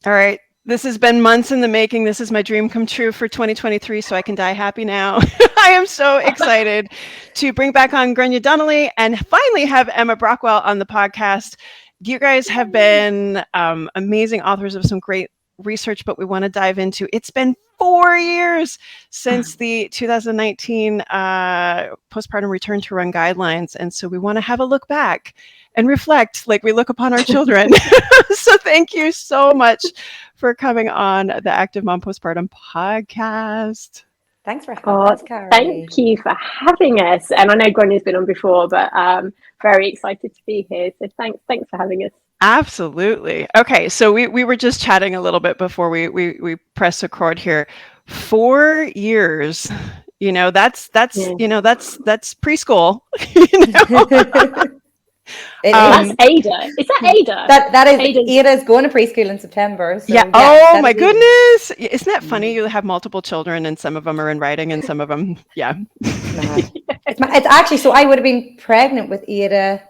All right. This has been months in the making. This is my dream come true for 2023, so I can die happy now. I am so excited to bring back on Grainne Donnelly and finally have Emma Brockwell on the podcast. You guys have been amazing authors of some great research, but we want to dive into, it's been 4 years since the 2019 postpartum return to run guidelines. And so we want to have a look back and reflect like we look upon our children. So thank you so much for coming on the Active Mom Postpartum podcast. Thanks for having us, Carrie. Thank you for having us. And I know Grainne's been on before, but very excited to be here. So thanks for having us. Absolutely. Okay, so we were just chatting a little bit before we press record here. 4 years, that's preschool. That's Ada. Is that Ada? That is Ada's going to preschool in September. So yeah. Oh my goodness! Isn't that funny? You have multiple children, and some of them are in writing, and some of them, yeah. It's actually so. I would have been pregnant with Ada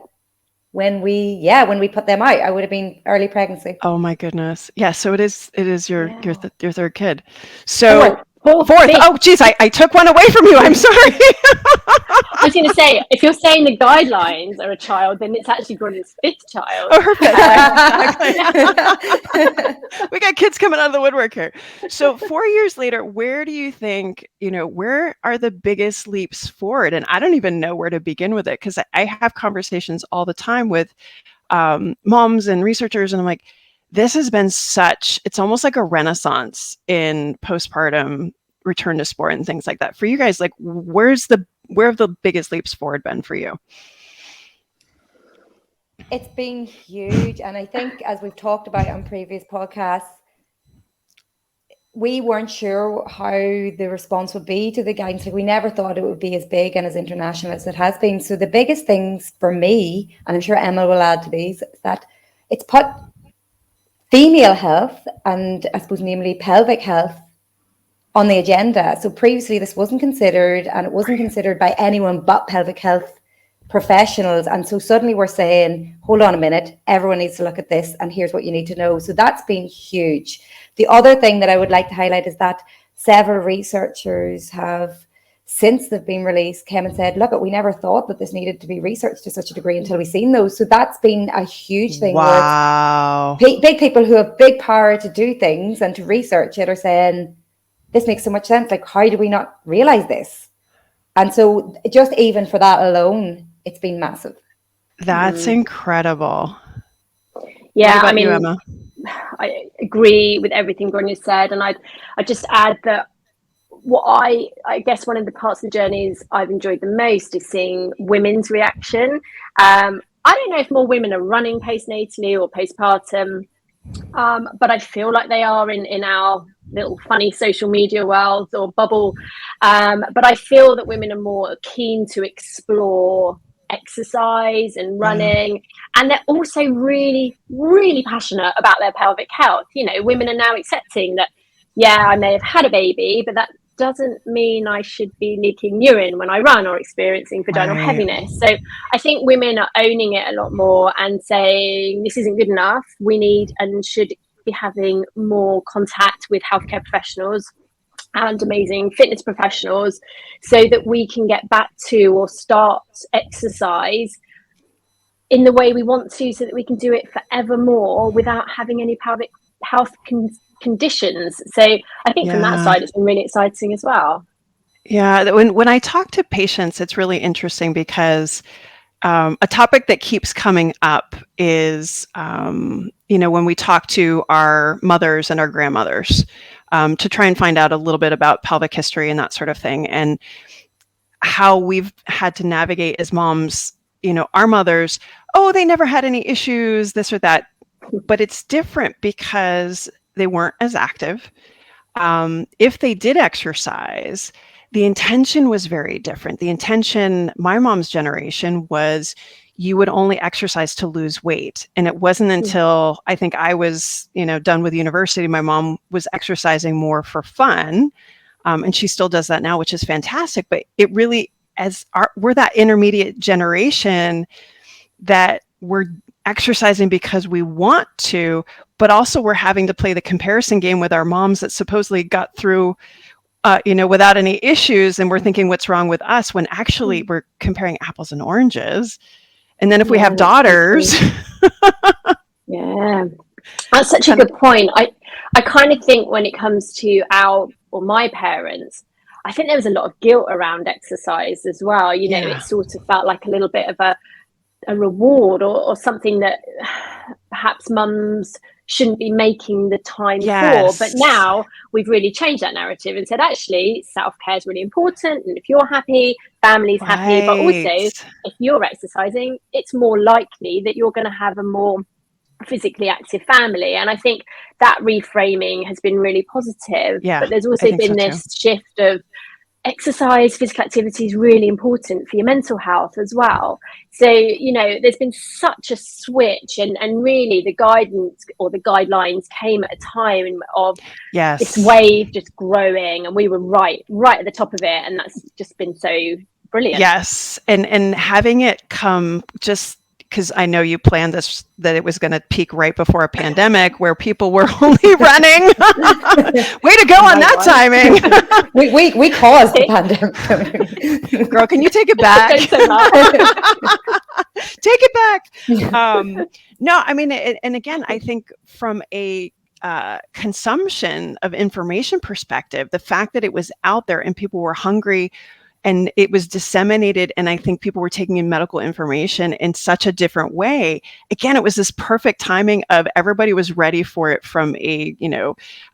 when we put them out. I would have been early pregnancy. Oh my goodness! Yeah. So it is your third kid. So. Fourth. Oh, geez, I took one away from you. I'm sorry. I was going to say, if you're saying the guidelines are a child, then it's actually Grainne's fifth child. Oh, her fifth child. Exactly. We got kids coming out of the woodwork here. So 4 years later, where do you think, where are the biggest leaps forward? And I don't even know where to begin with it, because I have conversations all the time with moms and researchers, and I'm like, this has been it's almost like a renaissance in postpartum return to sport and things like that. For you guys, like where have the biggest leaps forward been for you? It's been huge. And I think, as we've talked about on previous podcasts, we weren't sure how the response would be to the guidance. Like, we never thought it would be as big and as international as it has been. So the biggest things for me, and I'm sure Emma will add to these, is that it's put female health, and I suppose namely pelvic health, on the agenda. So previously this wasn't considered, and it wasn't considered by anyone but pelvic health professionals. And so suddenly we're saying, hold on a minute, everyone needs to look at this, and here's what you need to know. So that's been huge. The other thing that I would like to highlight is that several researchers have, since they've been released, came and said, look, we never thought that this needed to be researched to such a degree until we've seen those. So that's been a huge thing. Wow. Big people who have big power to do things and to research it are saying, this makes so much sense. Like, how do we not realize this? And so just even for that alone, it's been massive. That's incredible. Yeah, I mean, you, Emma? I agree with everything Grainne said. And I just add that what I guess one of the parts of the journeys I've enjoyed the most is seeing women's reaction. I don't know if more women are running postnatally or postpartum, but I feel like they are in our little funny social media world or bubble. But I feel that women are more keen to explore exercise and running, and they're also really, really passionate about their pelvic health. Women are now accepting that, yeah, I may have had a baby, but that doesn't mean I should be leaking urine when I run or experiencing vaginal heaviness. So I think women are owning it a lot more and saying, this isn't good enough. We need and should be having more contact with healthcare professionals and amazing fitness professionals so that we can get back to or start exercise in the way we want to, so that we can do it forevermore without having any pelvic health conditions. So I think from that side, it's been really exciting as well. Yeah, when I talk to patients, it's really interesting because a topic that keeps coming up is, when we talk to our mothers and our grandmothers to try and find out a little bit about pelvic history and that sort of thing, and how we've had to navigate as moms, our mothers, they never had any issues, this or that. But it's different because they weren't as active. If they did exercise, the intention was very different. The intention, my mom's generation, was you would only exercise to lose weight. And it wasn't until I think I was, done with university, my mom was exercising more for fun. And she still does that now, which is fantastic. But it really, we're that intermediate generation that we're exercising because we want to, but also we're having to play the comparison game with our moms that supposedly got through, without any issues. And we're thinking, what's wrong with us? When actually we're comparing apples and oranges. And then if we have daughters. Yeah, that's such a good point. I kind of think when it comes to my parents, I think there was a lot of guilt around exercise as well. It sort of felt like a little bit of a reward or something that perhaps mums shouldn't be making the time for. But now we've really changed that narrative and said, actually, self-care is really important. And if you're happy, family's happy. But also, if you're exercising, it's more likely that you're going to have a more physically active family. And I think that reframing has been really positive. But there's also been this shift of exercise, physical activity is really important for your mental health as well. So, there's been such a switch, and really the guidance or the guidelines came at a time of this wave just growing, and we were right at the top of it, and that's just been so brilliant. Yes, and having it come just because I know you planned this, that it was going to peak right before a pandemic where people were only running. Way to go on that timing. we caused the pandemic. Girl, can you take it back? Take it back. No, I mean, and again, I think from a consumption of information perspective, the fact that it was out there and people were hungry and it was disseminated, and I think people were taking in medical information in such a different way. Again, it was this perfect timing of everybody was ready for it from a,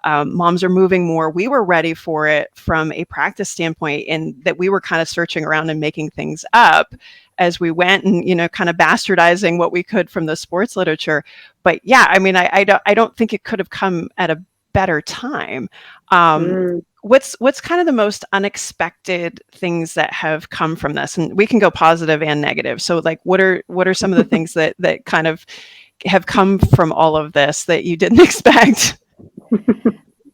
moms are moving more. We were ready for it from a practice standpoint, and that we were kind of searching around and making things up as we went and, kind of bastardizing what we could from the sports literature. But yeah, I mean, I don't think it could have come at a better time. What's kind of the most unexpected things that have come from this? And we can go positive and negative. So like, what are some of the things that kind of have come from all of this that you didn't expect?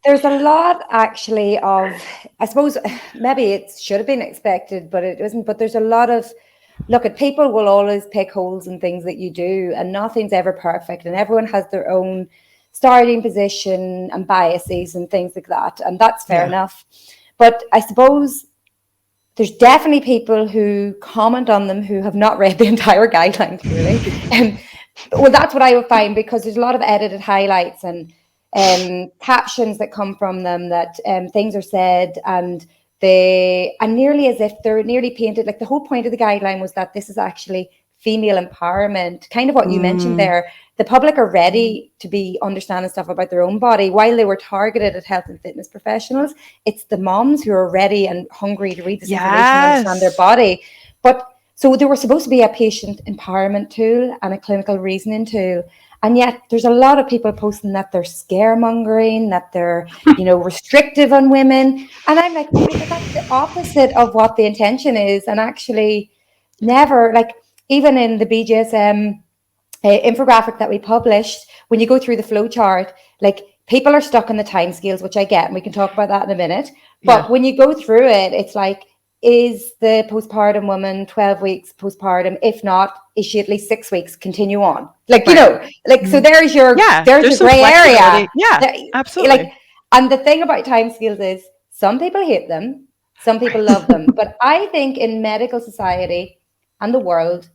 There's a lot actually of, I suppose maybe it should have been expected, but it isn't. But there's a lot of, people will always pick holes in things that you do, and nothing's ever perfect, and everyone has their own starting position and biases and things like that, and that's fair enough. But I suppose there's definitely people who comment on them who have not read the entire guidelines, really. Well, that's what I would find, because there's a lot of edited highlights and captions that come from them, that things are said, and nearly as if they're nearly painted, like the whole point of the guideline was that this is actually female empowerment, kind of what you mentioned there. The public are ready to be understanding stuff about their own body. While they were targeted at health and fitness professionals, it's the moms who are ready and hungry to read this information and understand their body. But so they were supposed to be a patient empowerment tool and a clinical reasoning tool. And yet there's a lot of people posting that they're scaremongering, that they're, restrictive on women. And I'm like, that's the opposite of what the intention is. And actually never, like, even in the BJSM infographic that we published, when you go through the flow chart, like, people are stuck in the time scales, which I get, and we can talk about that in a minute. But when you go through it, it's like, is the postpartum woman 12 weeks postpartum? If not, is she at least 6 weeks? Continue on. Like, so there's your gray area. Yeah, absolutely. Like, and the thing about time scales is some people hate them, some people love them. But I think in medical society and the world,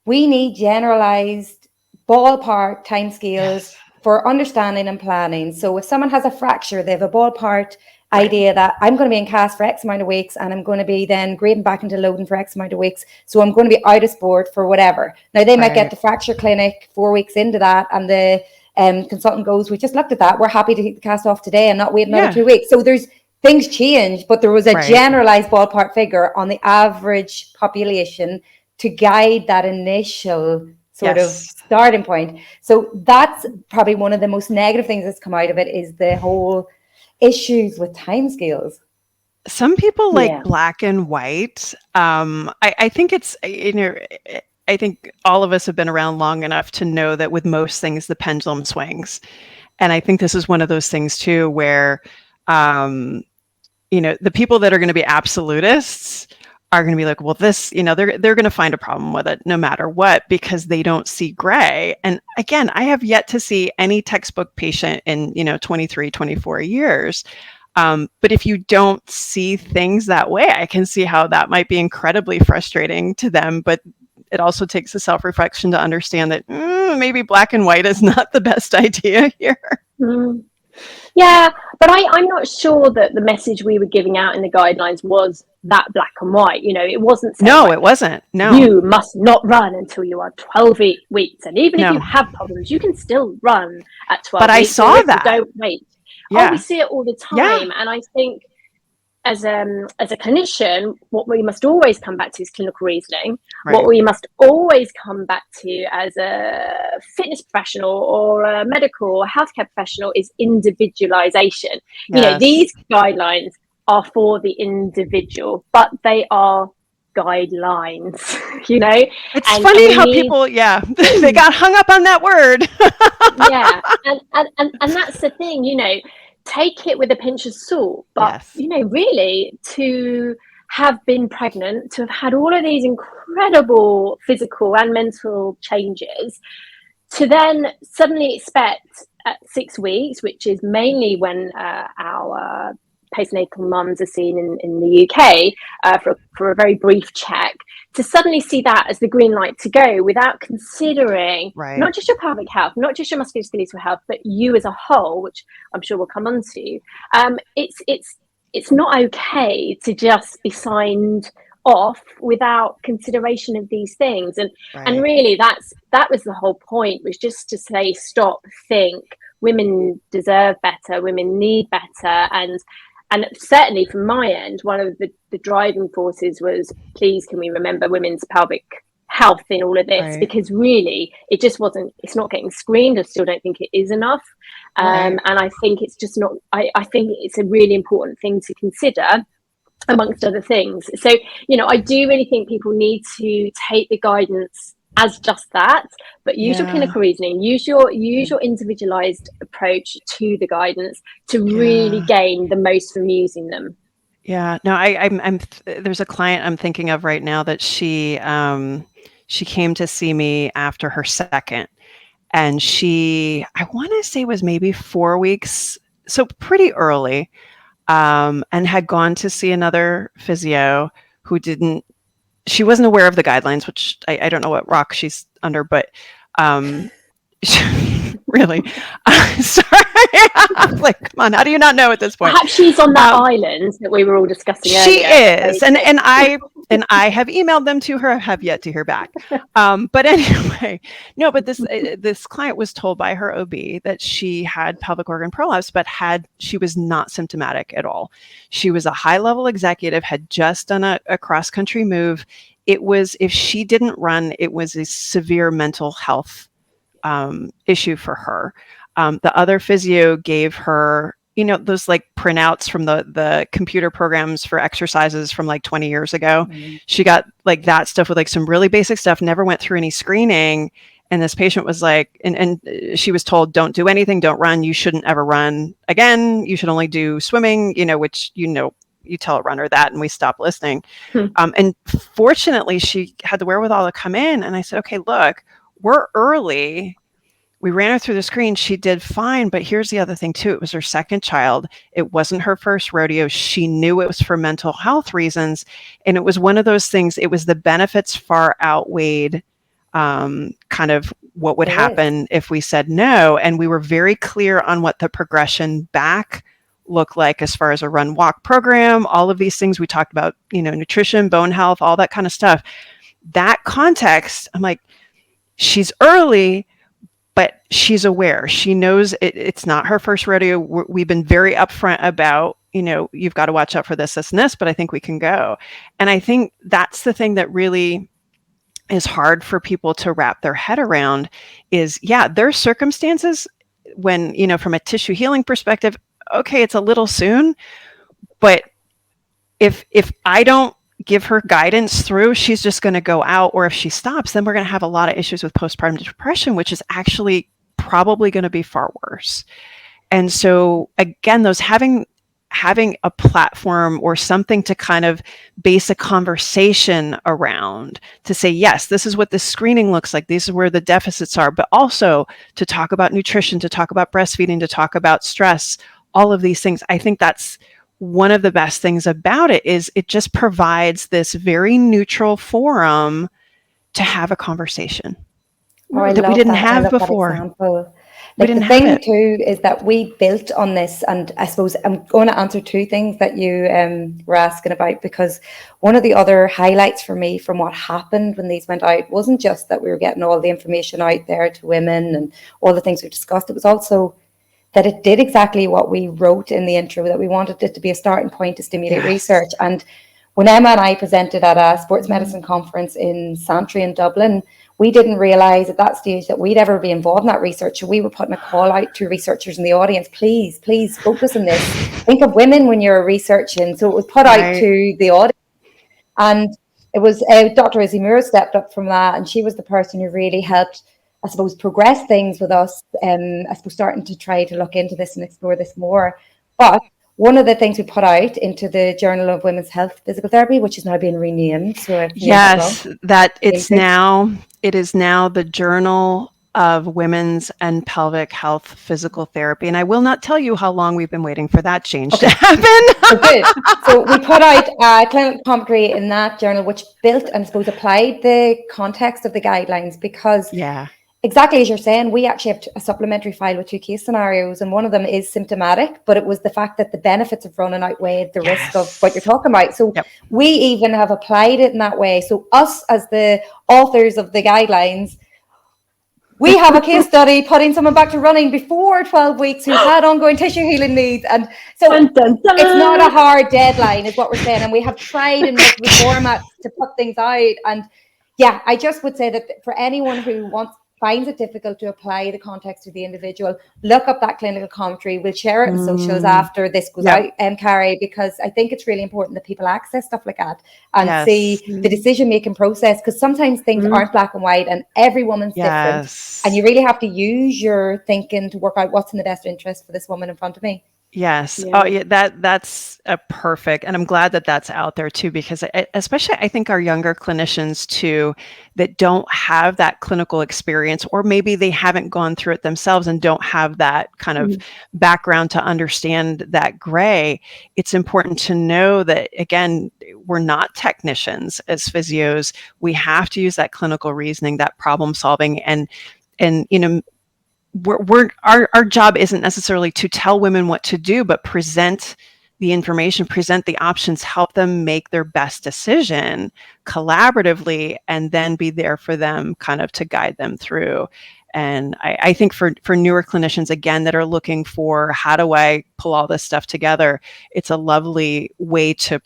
we need generalized ballpark timescales for understanding and planning. So if someone has a fracture, they have a ballpark idea that I'm going to be in cast for X amount of weeks, and I'm going to be then grading back into loading for X amount of weeks. So I'm going to be out of sport for whatever. Now they might get the fracture clinic 4 weeks into that, and the consultant goes, we just looked at that. We're happy to take the cast off today and not wait another 2 weeks. So there's things change, but there was a generalized ballpark figure on the average population to guide that initial sort of starting point. So that's probably one of the most negative things that's come out of it, is the whole issues with timescales. Some people like black and white. I think it's, I think all of us have been around long enough to know that with most things, the pendulum swings. And I think this is one of those things too, where, the people that are going to be absolutists are going to be like, well, this, they're going to find a problem with it no matter what, because they don't see gray. And again, I have yet to see any textbook patient in, 23, 24 years. But if you don't see things that way, I can see how that might be incredibly frustrating to them. But it also takes a self-reflection to understand that maybe black and white is not the best idea here. Mm. Yeah, but I'm not sure that the message we were giving out in the guidelines was that black and white. It wasn't saying, no, it wasn't. No, you must not run until you are 12 weeks, and even if you have problems, you can still run at 12 but weeks. I saw that. Don't wait. Yeah. We see it all the time. And I think as a clinician, what we must always come back to is clinical reasoning. Right. What we must always come back to as a fitness professional or a medical or healthcare professional is individualization. Yes. These guidelines are for the individual, but they are guidelines. It's funny how people they got hung up on that word. and that's the thing. Take it with a pinch of salt, but really, to have been pregnant, to have had all of these incredible physical and mental changes, to then suddenly expect at 6 weeks, which is mainly when our postnatal mums are seen in the UK for a very brief check, to suddenly see that as the green light to go without considering not just your pelvic health, not just your musculoskeletal health, but you as a whole, which I'm sure we'll come on to. It's not okay to just be signed off without consideration of these things. And really that was the whole point, was just to say, stop, think, women deserve better, women need better. And certainly from my end, one of the driving forces was, please, can we remember women's pelvic health in all of this? Because really, it's not getting screened. I still don't think it is enough. And I think it's just not, I think it's a really important thing to consider, amongst other things. So, I do really think people need to take the guidance as just that, but use your clinical reasoning, use your individualized approach to the guidance to really gain the most from using them. Yeah, no, I'm there's a client I'm thinking of right now that she came to see me after her second, and I want to say was maybe 4 weeks, so pretty early, and had gone to see another physio who she wasn't aware of the guidelines, which I don't know what rock she's under, but really, sorry. Like, come on, how do you not know at this point? Perhaps she's on that island that we were all discussing earlier. She is, and I have emailed them to her. I have yet to hear back. But anyway, no. But this client was told by her OB that she had pelvic organ prolapse, but she was not symptomatic at all. She was a high-level executive, had just done a cross-country move. It was, if she didn't run, it was a severe mental health issue for her. The other physio gave her, those like printouts from the computer programs for exercises from like 20 years ago. Mm-hmm. She got like that stuff with like some really basic stuff, never went through any screening. And this patient was like, and she was told, don't do anything, don't run. You shouldn't ever run again. You should only do swimming, which, you tell a runner that, and we stop listening. And fortunately, she had the wherewithal to come in, and I said, okay, look, we're early. We ran her through the screen. She did fine. But here's the other thing too. It was her second child. It wasn't her first rodeo. She knew it was for mental health reasons. And it was one of those things, it was the benefits far outweighed kind of what would happen if we said no. And we were very clear on what the progression back looked like as far as a run walk program, all of these things we talked about, nutrition, bone health, all that kind of stuff. That context, I'm like, she's early, but she's aware. She knows it's not her first rodeo. We've been very upfront about, you've got to watch out for this, this, and this, but I think we can go. And I think that's the thing that really is hard for people to wrap their head around is, there's circumstances when, from a tissue healing perspective, okay, it's a little soon, but if I don't give her guidance through, she's just going to go out, or if she stops, then we're going to have a lot of issues with postpartum depression, which is actually probably going to be far worse. And so again, having having a platform or something to kind of base a conversation around, to say, yes, this is what this screening looks like, these are where the deficits are, but also to talk about nutrition, to talk about breastfeeding, to talk about stress, all of these things. I think that's one of the best things about it, is it just provides this very neutral forum to have a conversation Oh, I that we love didn't that. I have love that before. example. We Like, the didn't have thing it. too is that we built on this, and I suppose I'm going to answer two things that you were asking about, because one of the other highlights for me from what happened when these went out wasn't just that we were getting all the information out there to women and all the things we discussed. It was also that it did exactly what we wrote in the intro, that we wanted it to be a starting point to stimulate Yes. research. And when Emma and I presented at a sports medicine conference in Santry in Dublin, we didn't realize at that stage that we'd ever be involved in that research. So we were putting a call out to researchers in the audience, please focus on this. Think of women when you're researching. So it was put out to the audience. And it was Dr. Izzy Moore stepped up from that, and she was the person who really helped, I suppose, progress things with us. I suppose starting to try to look into this and explore this more. But one of the things we put out into the Journal of Women's Health Physical Therapy, which is now being renamed. So yes, that it is now the Journal of Women's and Pelvic Health Physical Therapy. And I will not tell you how long we've been waiting for that change to happen. Good. So we put out clinical commentary in that journal, which built and I suppose applied the context of the guidelines, because exactly as you're saying, we actually have a supplementary file with 2 case scenarios, and one of them is symptomatic, but it was the fact that the benefits of running outweighed the risk of what you're talking about. So we even have applied it in that way. So us, as the authors of the guidelines, we have a case study putting someone back to running before 12 weeks who had ongoing tissue healing needs. And so it's not a hard deadline is what we're saying. And we have tried in multiple formats to put things out. And yeah, I just would say that for anyone who finds it difficult to apply the context to the individual, look up that clinical commentary. We'll share it in socials after this goes out, Carrie, because I think it's really important that people access stuff like that and see the decision-making process, because sometimes things aren't black and white and every woman's different. And you really have to use your thinking to work out what's in the best interest for this woman in front of me. Yes. Oh, yeah. That's a perfect, and I'm glad that that's out there too, because especially I think our younger clinicians too, that don't have that clinical experience, or maybe they haven't gone through it themselves and don't have that kind of background to understand that gray. It's important to know that, again, we're not technicians as physios. We have to use that clinical reasoning, that problem solving, and our job isn't necessarily to tell women what to do, but present the information, present the options, help them make their best decision collaboratively, and then be there for them kind of to guide them through. And I think for newer clinicians, again, that are looking for, how do I pull all this stuff together? It's a lovely way to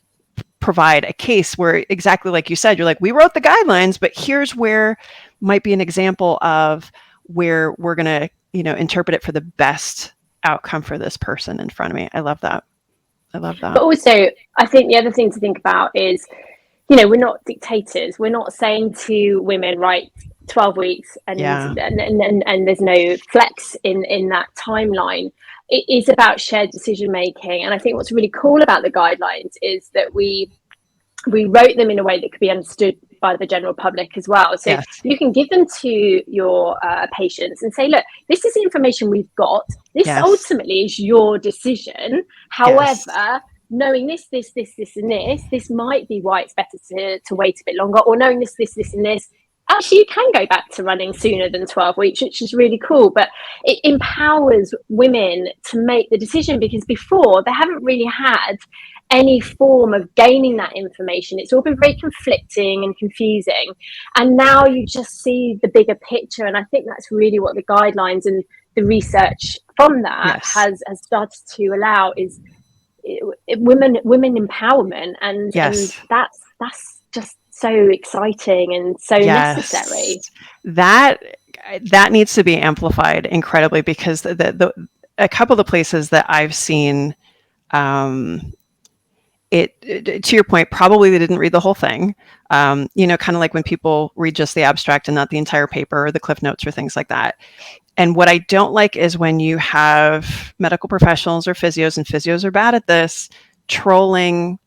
provide a case where, exactly like you said, you're like, we wrote the guidelines, but here's where might be an example of where we're going to, interpret it for the best outcome for this person in front of me. I love that. But also, I think the other thing to think about is, we're not dictators. We're not saying to women, right, 12 weeks and there's no flex in that timeline. It is about shared decision making. And I think what's really cool about the guidelines is that we wrote them in a way that could be understood by the general public as well. So you can give them to your patients and say, look, this is the information we've got. This ultimately is your decision. However, knowing this, and this might be why it's better to wait a bit longer, or knowing this, and this, actually you can go back to running sooner than 12 weeks, which is really cool. But it empowers women to make the decision, because before they haven't really had any form of gaining that information. It's all been very conflicting and confusing. And now you just see the bigger picture. And I think that's really what the guidelines and the research from that has started to allow, is women empowerment. And that's just so exciting and so necessary. That needs to be amplified incredibly, because a couple of the places that I've seen, it, to your point, probably they didn't read the whole thing. Kind of like when people read just the abstract and not the entire paper or the cliff notes or things like that. And what I don't like is when you have medical professionals or physios, and physios are bad at this, trolling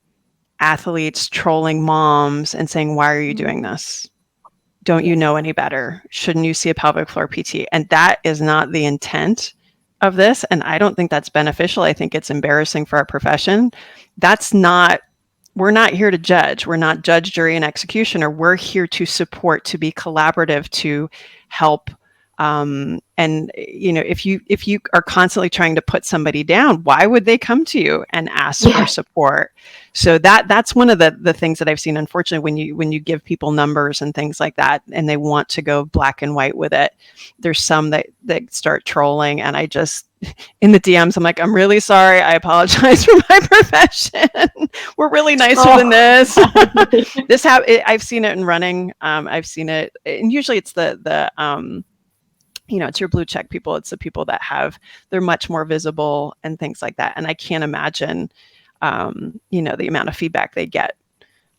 athletes, trolling moms and saying, why are you doing this? Don't you know any better? Shouldn't you see a pelvic floor PT? And that is not the intent of this. And I don't think that's beneficial. I think it's embarrassing for our profession. We're not here to judge. We're not judge, jury, and executioner. We're here to support, to be collaborative, to help. And if you are constantly trying to put somebody down, why would they come to you and ask for support? So that's one of the things that I've seen. Unfortunately, when you give people numbers and things like that, and they want to go black and white with it, there's some that start trolling, and I just, in the DMs, I'm like, I'm really sorry. I apologize for my profession. We're really nicer than this. I've seen it in running. I've seen it, and usually it's the it's your blue check people. It's the people that they're much more visible and things like that. And I can't imagine, the amount of feedback they get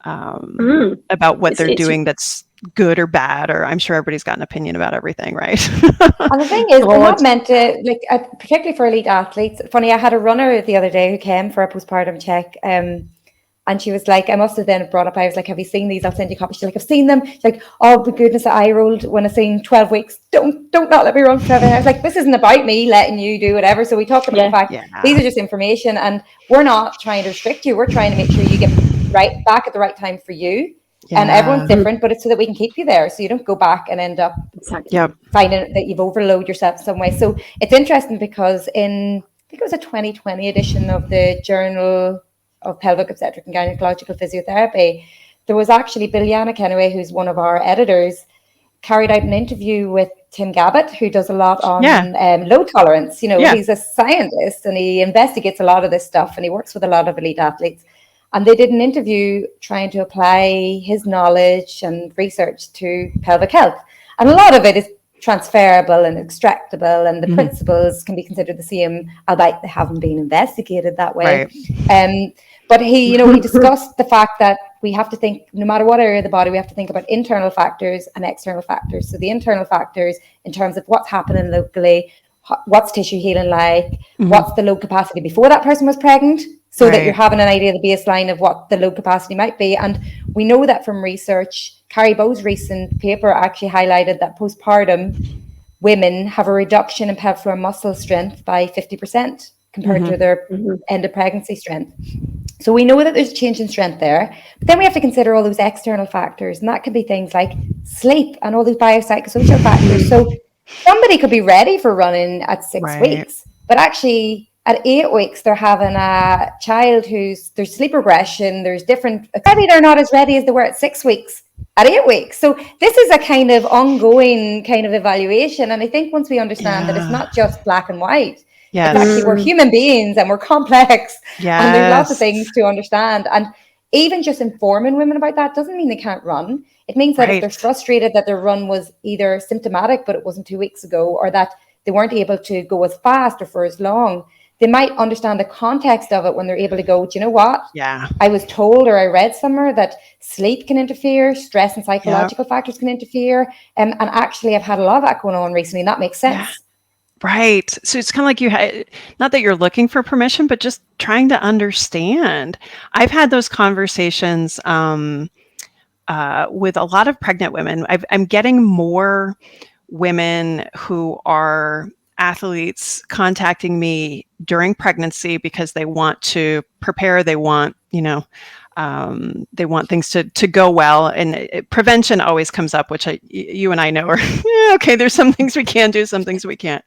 about what they're doing that's good or bad, or I'm sure everybody's got an opinion about everything, right? And the thing is, we're not meant to, particularly for elite athletes. Funny, I had a runner the other day who came for a postpartum check, and she was like, I must have then brought up, I was like, have you seen these? I'll send you copies. She's like, I've seen them. She's like, oh, my goodness, I rolled when I seen 12 weeks. Don't not let me run 12 weeks. I was like, this isn't about me letting you do whatever. So we talked about the fact these are just information, and we're not trying to restrict you. We're trying to make sure you get right back at the right time for you. Yeah. And everyone's different, but it's so that we can keep you there, so you don't go back and end up finding that you've overloaded yourself in some way. So it's interesting because I think it was a 2020 edition of the Journal of Pelvic Obstetric and Gynecological Physiotherapy, there was actually Biljana Kenway, who's one of our editors, carried out an interview with Tim Gabbett, who does a lot on load tolerance. He's a scientist and he investigates a lot of this stuff, and he works with a lot of elite athletes. And they did an interview trying to apply his knowledge and research to pelvic health. And a lot of it is transferable and extractable, and the principles can be considered the same, albeit they haven't been investigated that way. Right. But he discussed the fact that we have to think, no matter what area of the body, we have to think about internal factors and external factors. So the internal factors in terms of what's happening locally, what's tissue healing like, what's the load capacity before that person was pregnant, so that you're having an idea of the baseline of what the load capacity might be. And we know that from research, Carrie Bow's recent paper actually highlighted that postpartum women have a reduction in pelvic floor muscle strength by 50% compared to their end of pregnancy strength. So we know that there's a change in strength there, but then we have to consider all those external factors, and that can be things like sleep and all those biopsychosocial factors. So somebody could be ready for running at 6 weeks, but actually at 8 weeks, they're having a child there's sleep regression, there's different, maybe they're not as ready as they were at 6 weeks, at 8 weeks. So this is a kind of ongoing kind of evaluation. And I think once we understand that it's not just black and white, it's actually we're human beings and we're complex, and there's lots of things to understand. And even just informing women about that doesn't mean they can't run. It means that if they're frustrated that their run was either symptomatic, but it wasn't 2 weeks ago, or that they weren't able to go as fast or for as long, they might understand the context of it when they're able to go, do you know what? Yeah. I was told, or I read somewhere, that sleep can interfere, stress and psychological factors can interfere. And actually, I've had a lot of that going on recently, and that makes sense. Yeah. Right. So it's kind of like you had, not that you're looking for permission, but just trying to understand. I've had those conversations with a lot of pregnant women. I'm getting more women who are athletes contacting me during pregnancy because they want to prepare. They want, they want things to go well, and prevention always comes up, which you and I know are, okay, there's some things we can do, some things we can't.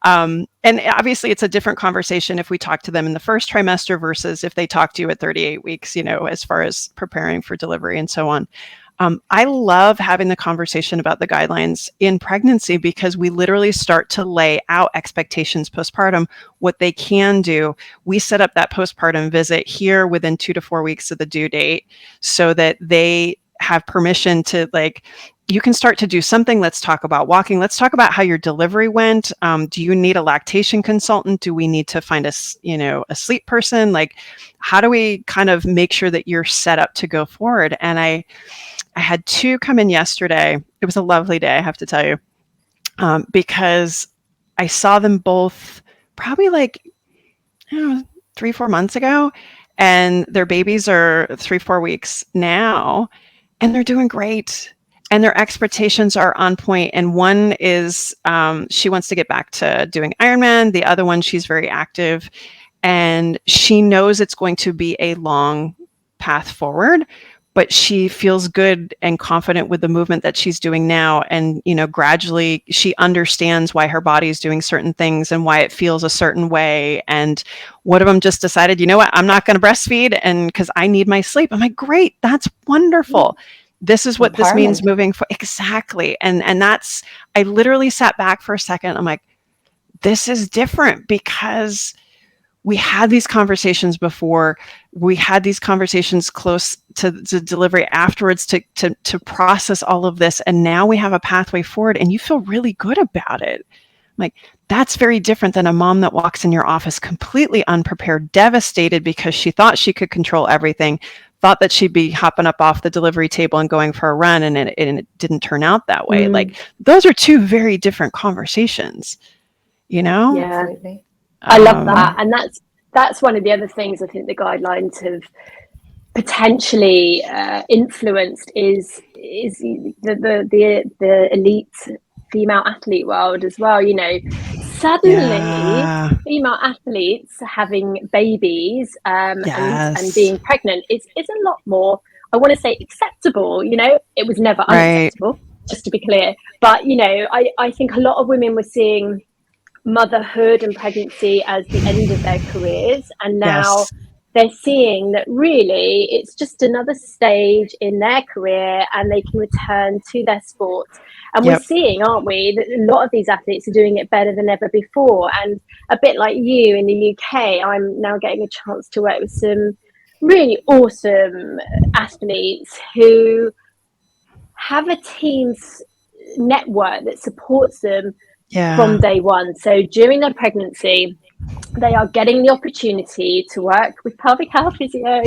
And obviously it's a different conversation if we talk to them in the first trimester versus if they talk to you at 38 weeks, as far as preparing for delivery and so on. I love having the conversation about the guidelines in pregnancy because we literally start to lay out expectations postpartum, what they can do. We set up that postpartum visit here within 2 to 4 weeks of the due date so that they have permission to, you can start to do something. Let's talk about walking. Let's talk about how your delivery went. Do you need a lactation consultant? Do we need to find a sleep person? How do we kind of make sure that you're set up to go forward? And I had 2 come in yesterday. It was a lovely day, I have to tell you, because I saw them both probably like, I don't know, 3-4 months ago, and their babies are 3-4 weeks now, and they're doing great. And their expectations are on point. And one is she wants to get back to doing Ironman. The other one, she's very active, and she knows it's going to be a long path forward, but she feels good and confident with the movement that she's doing now. And, gradually she understands why her body is doing certain things and why it feels a certain way. And one of them just decided, you know what, I'm not going to breastfeed, and because I need my sleep. I'm like, great, that's wonderful. This is what this means moving forward. Exactly. And that's, I literally sat back for a second. I'm like, this is different, because we had these conversations before. We had these conversations close to delivery afterwards to process all of this. And now we have a pathway forward, and you feel really good about it. Like, that's very different than a mom that walks in your office completely unprepared, devastated because she thought she could control everything, thought that she'd be hopping up off the delivery table and going for a run, and it didn't turn out that way. Like, those are two very different conversations, Yeah. Absolutely. I love that. And that's one of the other things I think the guidelines have potentially influenced is the elite female athlete world as well. Suddenly female athletes having babies and being pregnant is a lot more, I want to say, acceptable. It was never unacceptable, just to be clear. But I think a lot of women were seeing motherhood and pregnancy as the end of their careers, and now they're seeing that really it's just another stage in their career, and they can return to their sport. And we're seeing, aren't we, that a lot of these athletes are doing it better than ever before. And a bit like you in the UK, I'm now getting a chance to work with some really awesome athletes who have a team's network that supports them from day one. So during their pregnancy, they are getting the opportunity to work with pelvic health physio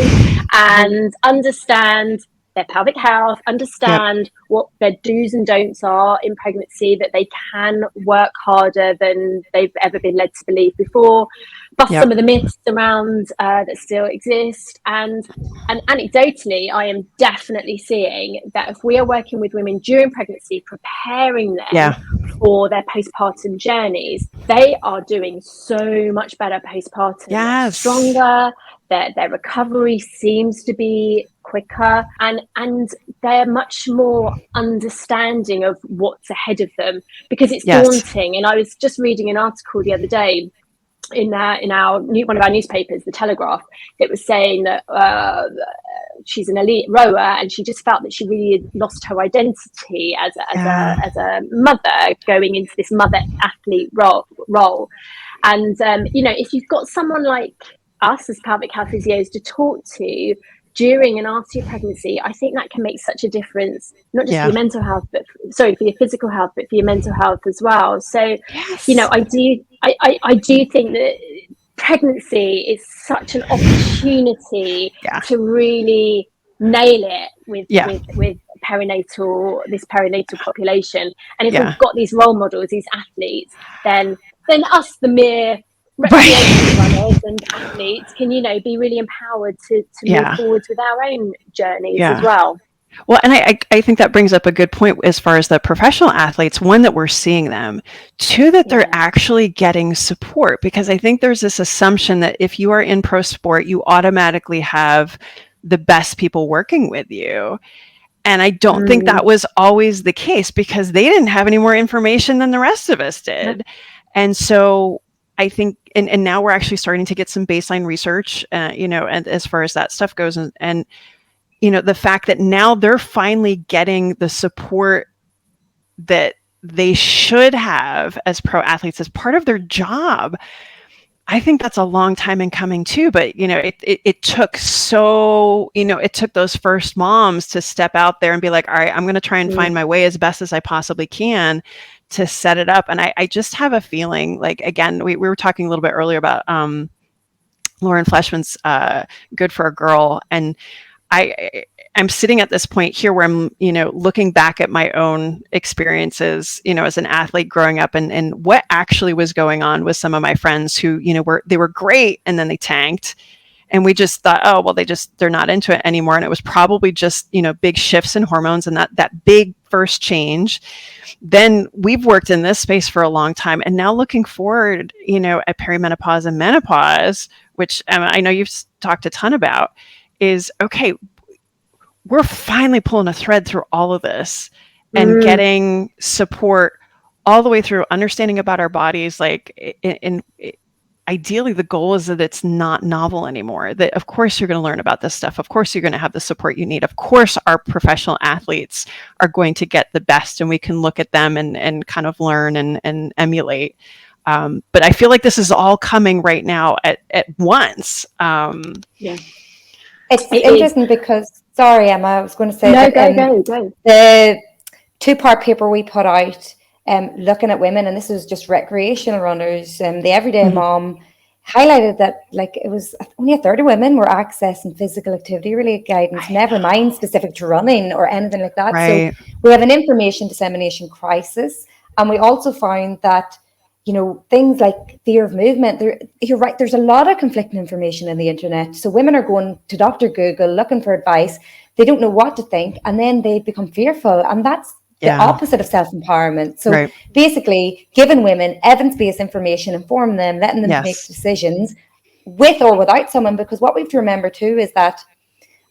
and understand their pelvic health, understand what their do's and don'ts are in pregnancy, that they can work harder than they've ever been led to believe before, bust some of the myths around that still exist. And anecdotally, I am definitely seeing that if we are working with women during pregnancy, preparing them for their postpartum journeys, they are doing so much better postpartum. They're stronger, their recovery seems to be quicker, and they're much more understanding of what's ahead of them, because it's daunting. And I was just reading an article the other day in one of our newspapers, The Telegraph. It was saying that she's an elite rower, and she just felt that she really had lost her identity as a mother, going into this mother athlete role. And if you've got someone like us as pelvic health physios to talk to during and after your pregnancy, I think that can make such a difference, not just for your mental health, but for your physical health, but for your mental health as well. So, I do think that pregnancy is such an opportunity to really nail it with this perinatal population. And if we've got these role models, these athletes, then us, the mere recreational runners and athletes, can be really empowered to move forwards with our own journeys as well. Well, and I think that brings up a good point as far as the professional athletes. One, that we're seeing them. Two, that they're actually getting support, because I think there's this assumption that if you are in pro sport, you automatically have the best people working with you. And I don't think that was always the case, because they didn't have any more information than the rest of us did. And so I think, and now we're actually starting to get some baseline research, and as far as that stuff goes, and the fact that now they're finally getting the support that they should have as pro athletes as part of their job. I think that's a long time in coming too, but it took it took those first moms to step out there and be like, all right, I'm going to try and find my way as best as I possibly can to set it up. And I just have a feeling, like, again, we were talking a little bit earlier about Lauren Fleshman's Good for a Girl. And I'm sitting at this point here where I'm, looking back at my own experiences, as an athlete growing up, and what actually was going on with some of my friends who, they were great and then they tanked. And we just thought, oh, well, they're not into it anymore. And it was probably just, big shifts in hormones and that big first change. Then we've worked in this space for a long time. And now looking forward, at perimenopause and menopause, which I know you've talked a ton about, is okay, we're finally pulling a thread through all of this and getting support all the way through, understanding about our bodies. Like ideally, the goal is that it's not novel anymore. That of course you're going to learn about this stuff. Of course you're going to have the support you need. Of course our professional athletes are going to get the best, and we can look at them and kind of learn and emulate. But I feel like this is all coming right now at once. Yeah. It's interesting because, sorry, Emma, I was going to say go. The 2-part paper we put out looking at women, and this was just recreational runners, the everyday mom, highlighted that like it was only a third of women were accessing physical activity related guidance, never mind specific to running or anything like that. Right. So we have an information dissemination crisis, and we also found that things like fear of movement, you're right, there's a lot of conflicting information in the internet. So women are going to Dr. Google looking for advice. They don't know what to think, and then they become fearful. And that's the opposite of self-empowerment. So basically giving women evidence-based information, inform them, letting them make decisions with or without someone. Because what we have to remember too is that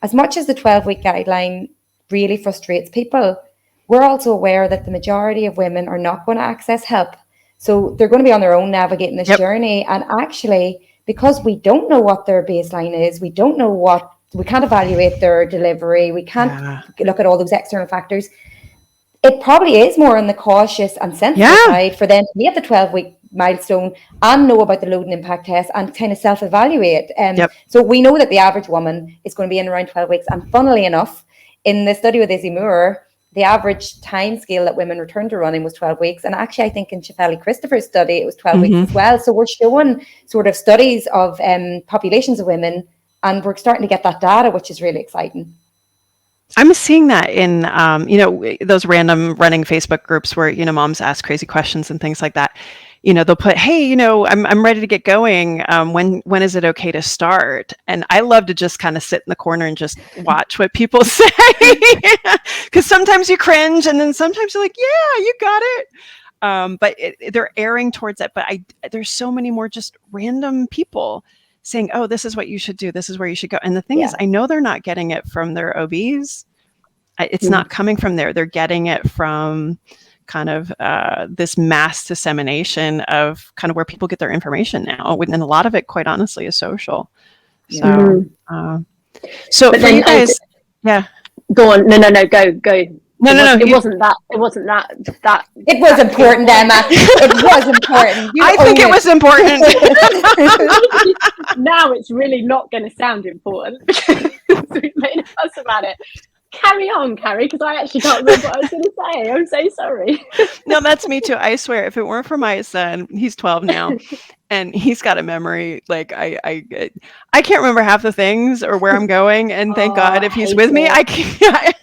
as much as the 12-week guideline really frustrates people, we're also aware that the majority of women are not going to access help. So they're going to be on their own navigating this journey. And actually, because we don't know what their baseline is, we can't evaluate their delivery, we can't look at all those external factors. It probably is more on the cautious and sensitive side for them to be at the 12-week milestone and know about the load and impact test and kind of self-evaluate. So we know that the average woman is going to be in around 12 weeks. And funnily enough, in the study with Izzy Moore, the average time scale that women returned to running was 12 weeks. And actually, I think in Shefali Christopher's study, it was 12 weeks as well. So we're showing sort of studies of populations of women, and we're starting to get that data, which is really exciting. I'm seeing that in, those random running Facebook groups where, moms ask crazy questions and things like that. They'll put, hey, I'm ready to get going. When is it okay to start? And I love to just kind of sit in the corner and just watch what people say. Because sometimes you cringe and then sometimes you're like, yeah, you got it. But they're erring towards it. But there's so many more just random people saying, oh, this is what you should do. This is where you should go. And the thing is, I know they're not getting it from their OBs. It's not coming from there. They're getting it from kind of this mass dissemination of kind of where people get their information now. And a lot of it, quite honestly, is social. So, so for you guys, Go on. No, go. No. It wasn't that. It was important, Emma. It was important. I think it was important. Now it's really not going to sound important because we've made a fuss about it. Carry on, Carrie, because I actually can't remember what I was going to say. I'm so sorry. No, that's me too. I swear, if it weren't for my son, he's 12 now, and he's got a memory like I can't remember half the things or where I'm going. And thank God, if he's with me, I can't.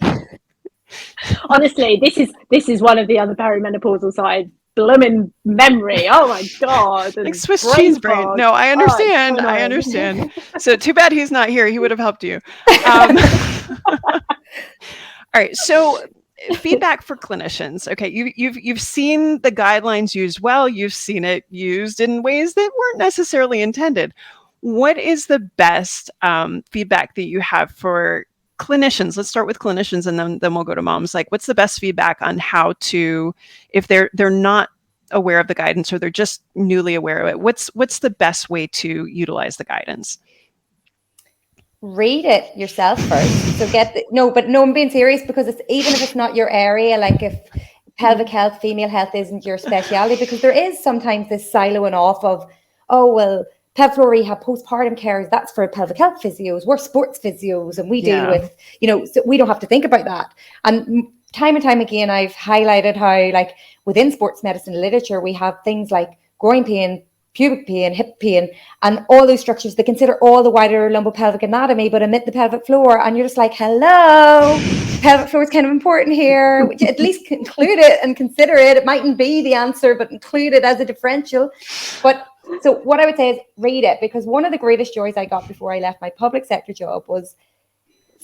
Honestly, this is one of the other perimenopausal side. Blooming memory. Oh my God. Like Swiss cheese brain. No, I understand. I understand. So too bad he's not here. He would have helped you. All right. So feedback for clinicians. Okay. You've seen the guidelines used well. You've seen it used in ways that weren't necessarily intended. What is the best feedback that you have for clinicians? Let's start with clinicians, and then we'll go to moms. Like, what's the best feedback on how to, if they're not aware of the guidance or they're just newly aware of it, what's the best way to utilize the guidance? Read it yourself first. So I'm being serious, because it's, even if it's not your area, like if pelvic health, female health isn't your speciality, because there is sometimes this siloing off of, oh, well, pelvic floor rehab, postpartum care, that's for pelvic health physios. We're sports physios, and we deal with, so we don't have to think about that. And time again, I've highlighted how, like, within sports medicine literature, we have things like groin pain pubic pain, hip pain, and all those structures. They consider all the wider lumbopelvic anatomy, but omit the pelvic floor. And you're just like, hello, pelvic floor is kind of important here. Which at least include it and consider it. It mightn't be the answer, but include it as a differential. But so what I would say is read it, because one of the greatest joys I got before I left my public sector job was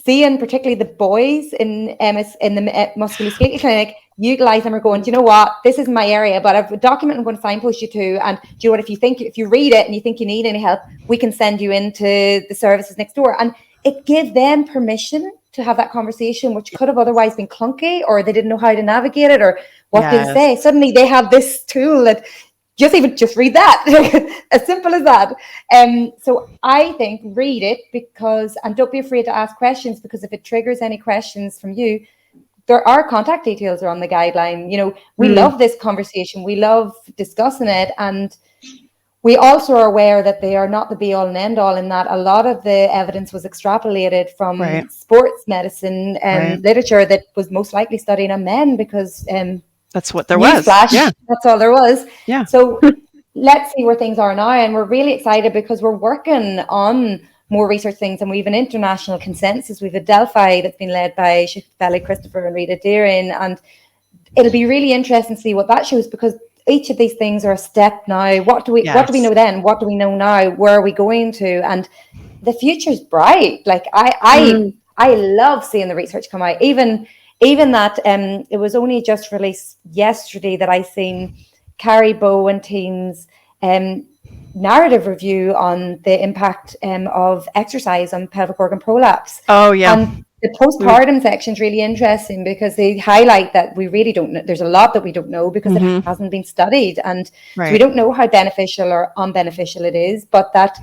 seeing particularly the boys in the musculoskeletal clinic utilize them or going, do you know what, this is my area, but I've a document I'm going to signpost you to, and do you know what, if you read it and you think you need any help, we can send you into the services next door. And it gives them permission to have that conversation, which could have otherwise been clunky, or they didn't know how to navigate it, or what to say. Suddenly they have this tool that just read that, as simple as that. So I think read it, because, and don't be afraid to ask questions, because if it triggers any questions from you, there are contact details are on the guideline. You know, we love this conversation. We love discussing it. And we also are aware that they are not the be all and end all, in that a lot of the evidence was extrapolated from sports medicine literature that was most likely studying on men, because that's what there was. Yeah. That's all there was. Yeah. So let's see where things are now. And we're really excited because we're working on more research things, and we have an international consensus. We have a Delphi that's been led by Shifeli Christopher and Rita Deering, and it'll be really interesting to see what that shows, because each of these things are a step now. What do we know then? What do we know now? Where are we going to? And the future's bright. Like I love seeing the research come out. Even that it was only just released yesterday that I seen Carrie Bow and team's narrative review on the impact of exercise on pelvic organ prolapse. Oh yeah. And the postpartum section is really interesting, because they highlight that we really don't know. There's a lot that we don't know, because it hasn't been studied, and so we don't know how beneficial or unbeneficial it is, but that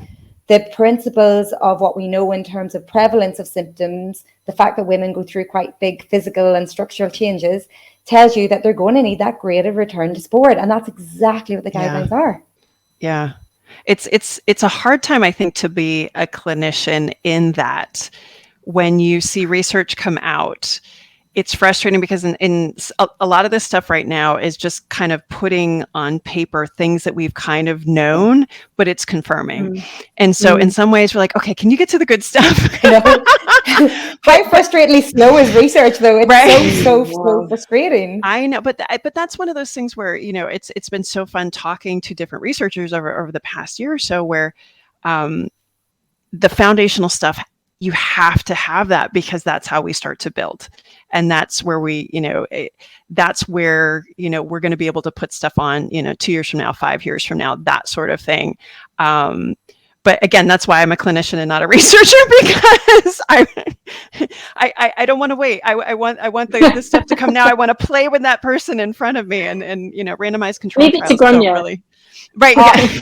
the principles of what we know in terms of prevalence of symptoms, the fact that women go through quite big physical and structural changes, tells you that they're going to need that graded return to sport. And that's exactly what the guidelines are. Yeah. It's a hard time, I think, to be a clinician in that when you see research come out. It's frustrating, because in a lot of this stuff right now is just kind of putting on paper things that we've kind of known, but it's confirming. And so in some ways we're like, okay, can you get to the good stuff? How frustratingly slow is research, though? It's so frustrating. I know, but that's one of those things where, you know, it's been so fun talking to different researchers over the past year or so, where the foundational stuff, you have to have that, because that's how we start to build. And that's where we're going to be able to put stuff on, 2 years from now, 5 years from now, that sort of thing. But again, that's why I'm a clinician and not a researcher, because I don't want to wait. I want the stuff to come now. I want to play with that person in front of me, and randomized control trials. Leave it to Grainne. Really. Right.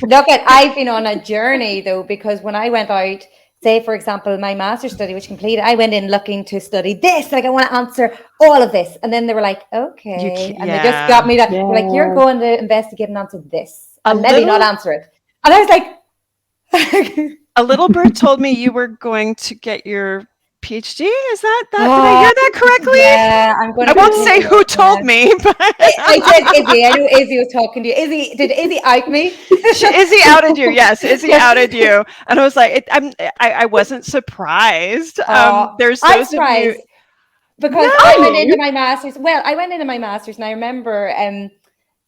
Look, I've been on a journey, though, because when I went out, say, for example, my master's study, which completed, I went in looking to study this. Like, I want to answer all of this. And then they were like, okay. And they just got me that. They're like, you're going to investigate and answer this. And maybe not answer it. And I was like... A little bird told me you were going to get your PhD. Is that? Did I hear that correctly? Yeah, I'm going. I won't say who told me, but I did. Izzy, I know Izzy was talking to you. Did Izzy out me? Izzy outed you. Yes, Izzy outed you, and I was like, I wasn't surprised. There's those of you, because I went into my master's. Well, I went into my master's, and I remember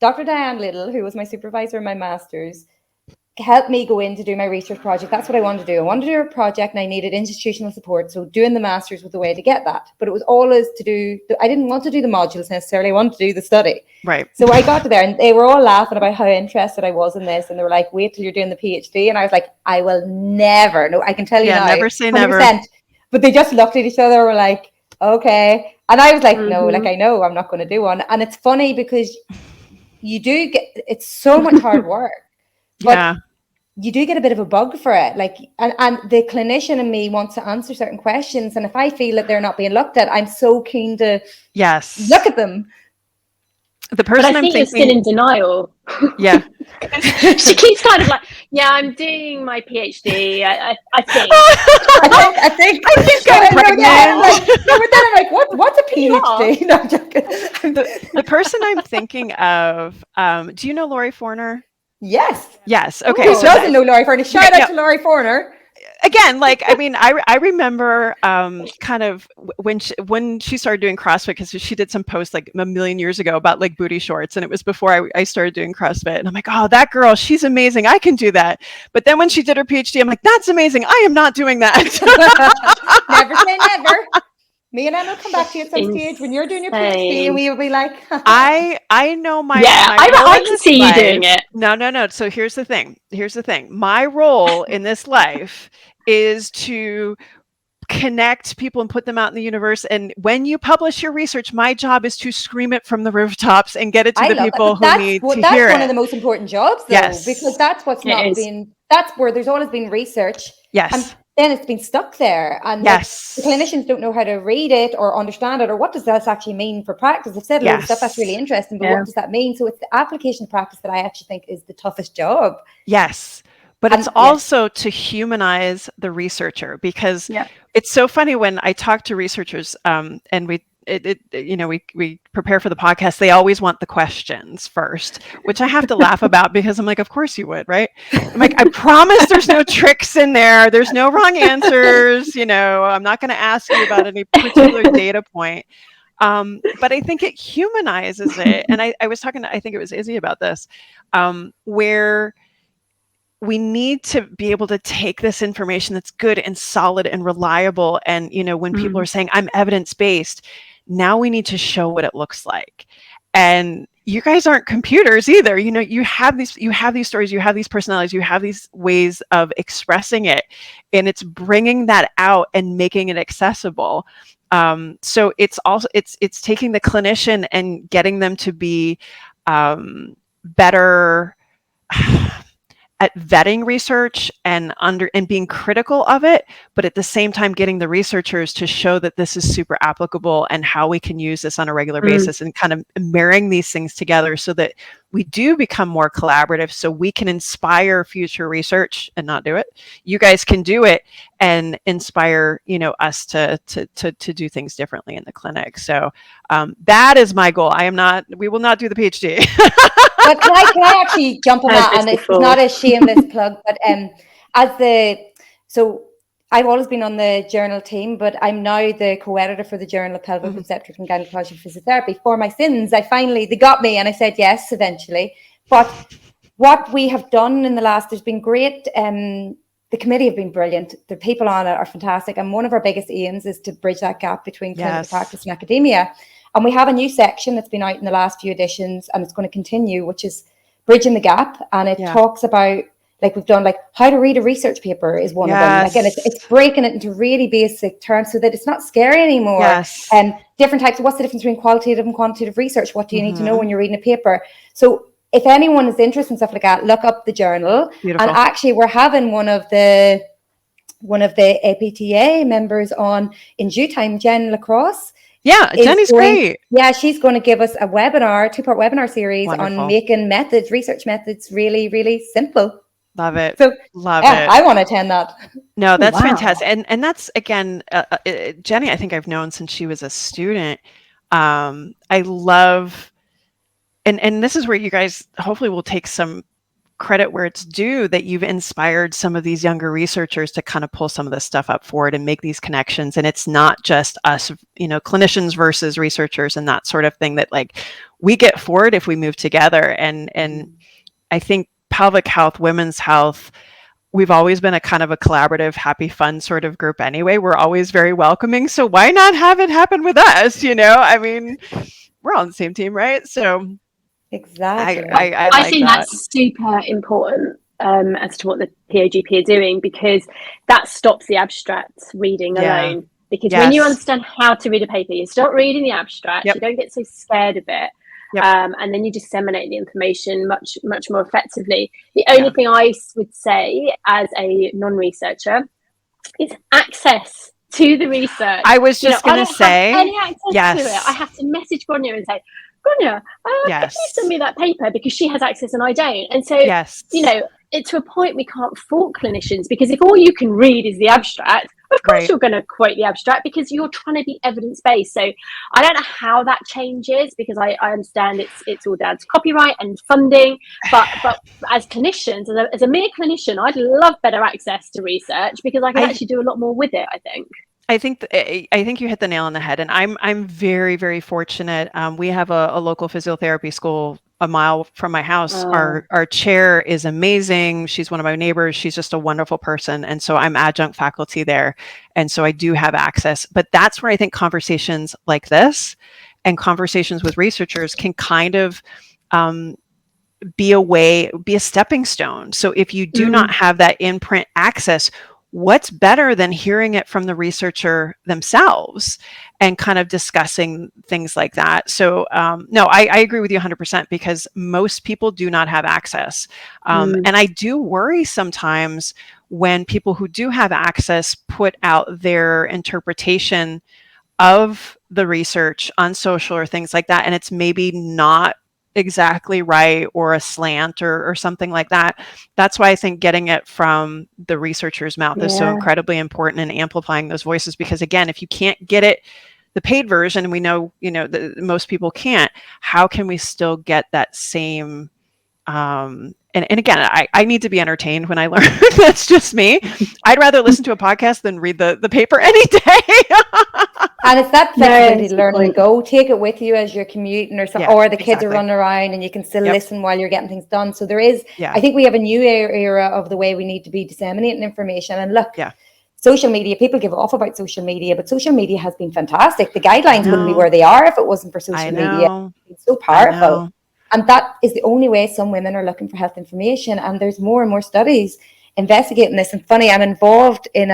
Dr. Diane Little, who was my supervisor in my master's, helped me go in to do my research project. That's what I wanted to do. I wanted to do a project, and I needed institutional support. So doing the master's was the way to get that. But it was always to do, I didn't want to do the modules necessarily. I wanted to do the study. Right. So I got to there, and they were all laughing about how interested I was in this. And they were like, wait till you're doing the PhD. And I was like, I will never. No, I can tell you now. Never say 100%. Never. But they just looked at each other and were like, okay. And I was like, no, like, I know I'm not going to do one. And it's funny because you do get, it's so much hard work. But you do get a bit of a bug for it. Like, and the clinician in me wants to answer certain questions. And if I feel that they're not being looked at, I'm so keen to look at them. The person but I think you're still in denial. Yeah. She keeps kind of like, I'm doing my PhD. I think. I think I'm pregnant. But then I'm like, what's a PhD? No, I'm joking. The person I'm thinking of, do you know Lori Forner? Yes. Yes. Okay. Who So doesn't know Laurie Forner? Shout out to Laurie Forner. Again, like, I mean, I remember kind of when she started doing CrossFit, because she did some posts like a million years ago about like booty shorts, and it was before I started doing CrossFit, and I'm like, oh, that girl, she's amazing, I can do that. But then when she did her PhD, I'm like, that's amazing, I am not doing that. Never say never. Me and Emma will come back to you at some stage when you're doing your PhD, and we will be like, I know my I can see you doing it. No. So here's the thing. My role in this life is to connect people and put them out in the universe. And when you publish your research, my job is to scream it from the rooftops and get it to the people who need to hear it. That's one of the most important jobs, though, because that's what's not been. That's where there's always been research. Yes. And then it's been stuck there, and yes, the clinicians don't know how to read it or understand it, or what does that actually mean for practice. They've said a lot of stuff that's really interesting, but what does that mean? So it's the application practice that I actually think is the toughest job. Yes. But it's also to humanize the researcher, because it's so funny when I talk to researchers, and we prepare for the podcast, they always want the questions first, which I have to laugh about, because I'm like, of course you would, right? I'm like, I promise there's no tricks in there. There's no wrong answers. I'm not going to ask you about any particular data point. But I think it humanizes it. And I was talking to, I think it was Izzy about this, where we need to be able to take this information that's good and solid and reliable. And, when people are saying I'm evidence-based, now we need to show what it looks like. And you guys aren't computers either. You have these stories, you have these personalities, you have these ways of expressing it, and it's bringing that out and making it accessible. So it's also, it's taking the clinician and getting them to be better at vetting research and being critical of it, but at the same time getting the researchers to show that this is super applicable and how we can use this on a regular basis, and kind of marrying these things together so that we do become more collaborative, so we can inspire future research and not do it. You guys can do it and inspire, us to do things differently in the clinic. So that is my goal. We will not do the PhD. But can I actually jump on that? And it's not a shameless plug, but so I've always been on the journal team, but I'm now the co-editor for the Journal of Pelvic Obstetrics and Gynecology Physiotherapy. For my sins, they got me, and I said yes eventually. But what we have done in the last, there's been great. The committee have been brilliant. The people on it are fantastic, and one of our biggest aims is to bridge that gap between clinical practice and academia. And we have a new section that's been out in the last few editions, and it's going to continue, which is Bridging the Gap. And it talks about, like we've done, like how to read a research paper is one of them. Again, it's breaking it into really basic terms so that it's not scary anymore. And different types of, what's the difference between qualitative and quantitative research? What do you need to know when you're reading a paper? So if anyone is interested in stuff like that, look up the journal. Beautiful. And actually, we're having one of the APTA members on in due time, Jen Lacrosse. Yeah, Jenny's great. Yeah, she's going to give us a webinar, 2-part webinar series on making research methods really, really simple. Love it. So, Love it. I want to attend that. No, that's fantastic. And that's, again, Jenny, I think I've known since she was a student. I love, and this is where you guys hopefully will take some credit where it's due, that you've inspired some of these younger researchers to kind of pull some of this stuff up forward and make these connections. And it's not just us, clinicians versus researchers and that sort of thing, that like we get forward if we move together. And I think pelvic health, women's health, we've always been a kind of a collaborative, happy, fun sort of group anyway. We're always very welcoming. So why not have it happen with us? I mean, we're all on the same team, right? So exactly. I think that's super important as to what the POGP are doing, because that stops the abstract reading alone. Because when you understand how to read a paper, you start reading the abstract, you don't get so scared of it. And then you disseminate the information much, much more effectively. The only thing I would say as a non-researcher is access to the research. I was just going to say, any access to it. I have to message Grainne and say, Grainne, can you send me that paper, because she has access and I don't. And so, to a point we can't fault clinicians, because if all you can read is the abstract, of course you're going to quote the abstract because you're trying to be evidence-based. So I don't know how that changes, because I understand it's all down to copyright and funding, but as clinicians, as a mere clinician, I'd love better access to research, because I can actually do a lot more with it, I think. I think you hit the nail on the head, and I'm very, very fortunate. We have a local physiotherapy school a mile from my house. Our chair is amazing. She's one of my neighbors. She's just a wonderful person, and so I'm adjunct faculty there, and so I do have access. But that's where I think conversations like this and conversations with researchers can kind of be a stepping stone. So if you do not have that in-print access, what's better than hearing it from the researcher themselves and kind of discussing things like that? So no, I agree with you 100%, because most people do not have access. And I do worry sometimes when people who do have access put out their interpretation of the research on social or things like that, and it's maybe not exactly right, or a slant or something like that. That's why I think getting it from the researcher's mouth is so incredibly important, and amplifying those voices, because again, if you can't get it, the paid version, and we know, most people can't, how can we still get that same and again, I need to be entertained when I learn. That's just me. I'd rather listen to a podcast than read the paper any day. And it's that flexibility to learn on the go. Take it with you as you're commuting or something, or the kids are running around and you can still listen while you're getting things done. So there is, I think we have a new era of the way we need to be disseminating information. And look, social media, people give off about social media, but social media has been fantastic. The guidelines wouldn't be where they are if it wasn't for social media. It's so powerful. And that is the only way some women are looking for health information. And there's more and more studies investigating this. And funny, I'm involved in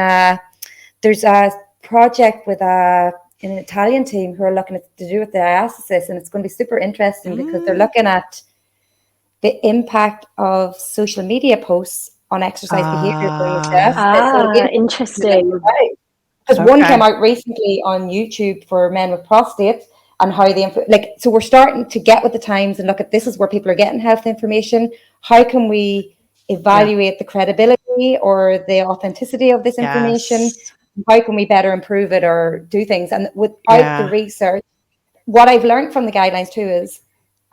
there's a project with an Italian team who are looking to do with diastasis. And it's going to be super interesting because they're looking at the impact of social media posts on exercise behavior during diastasis. Interesting. Because one came out recently on YouTube for men with prostate, and how so we're starting to get with the times and look at, this is where people are getting health information. How can we evaluate the credibility or the authenticity of this information? How can we better improve it or do things? And without the research, what I've learned from the guidelines too is,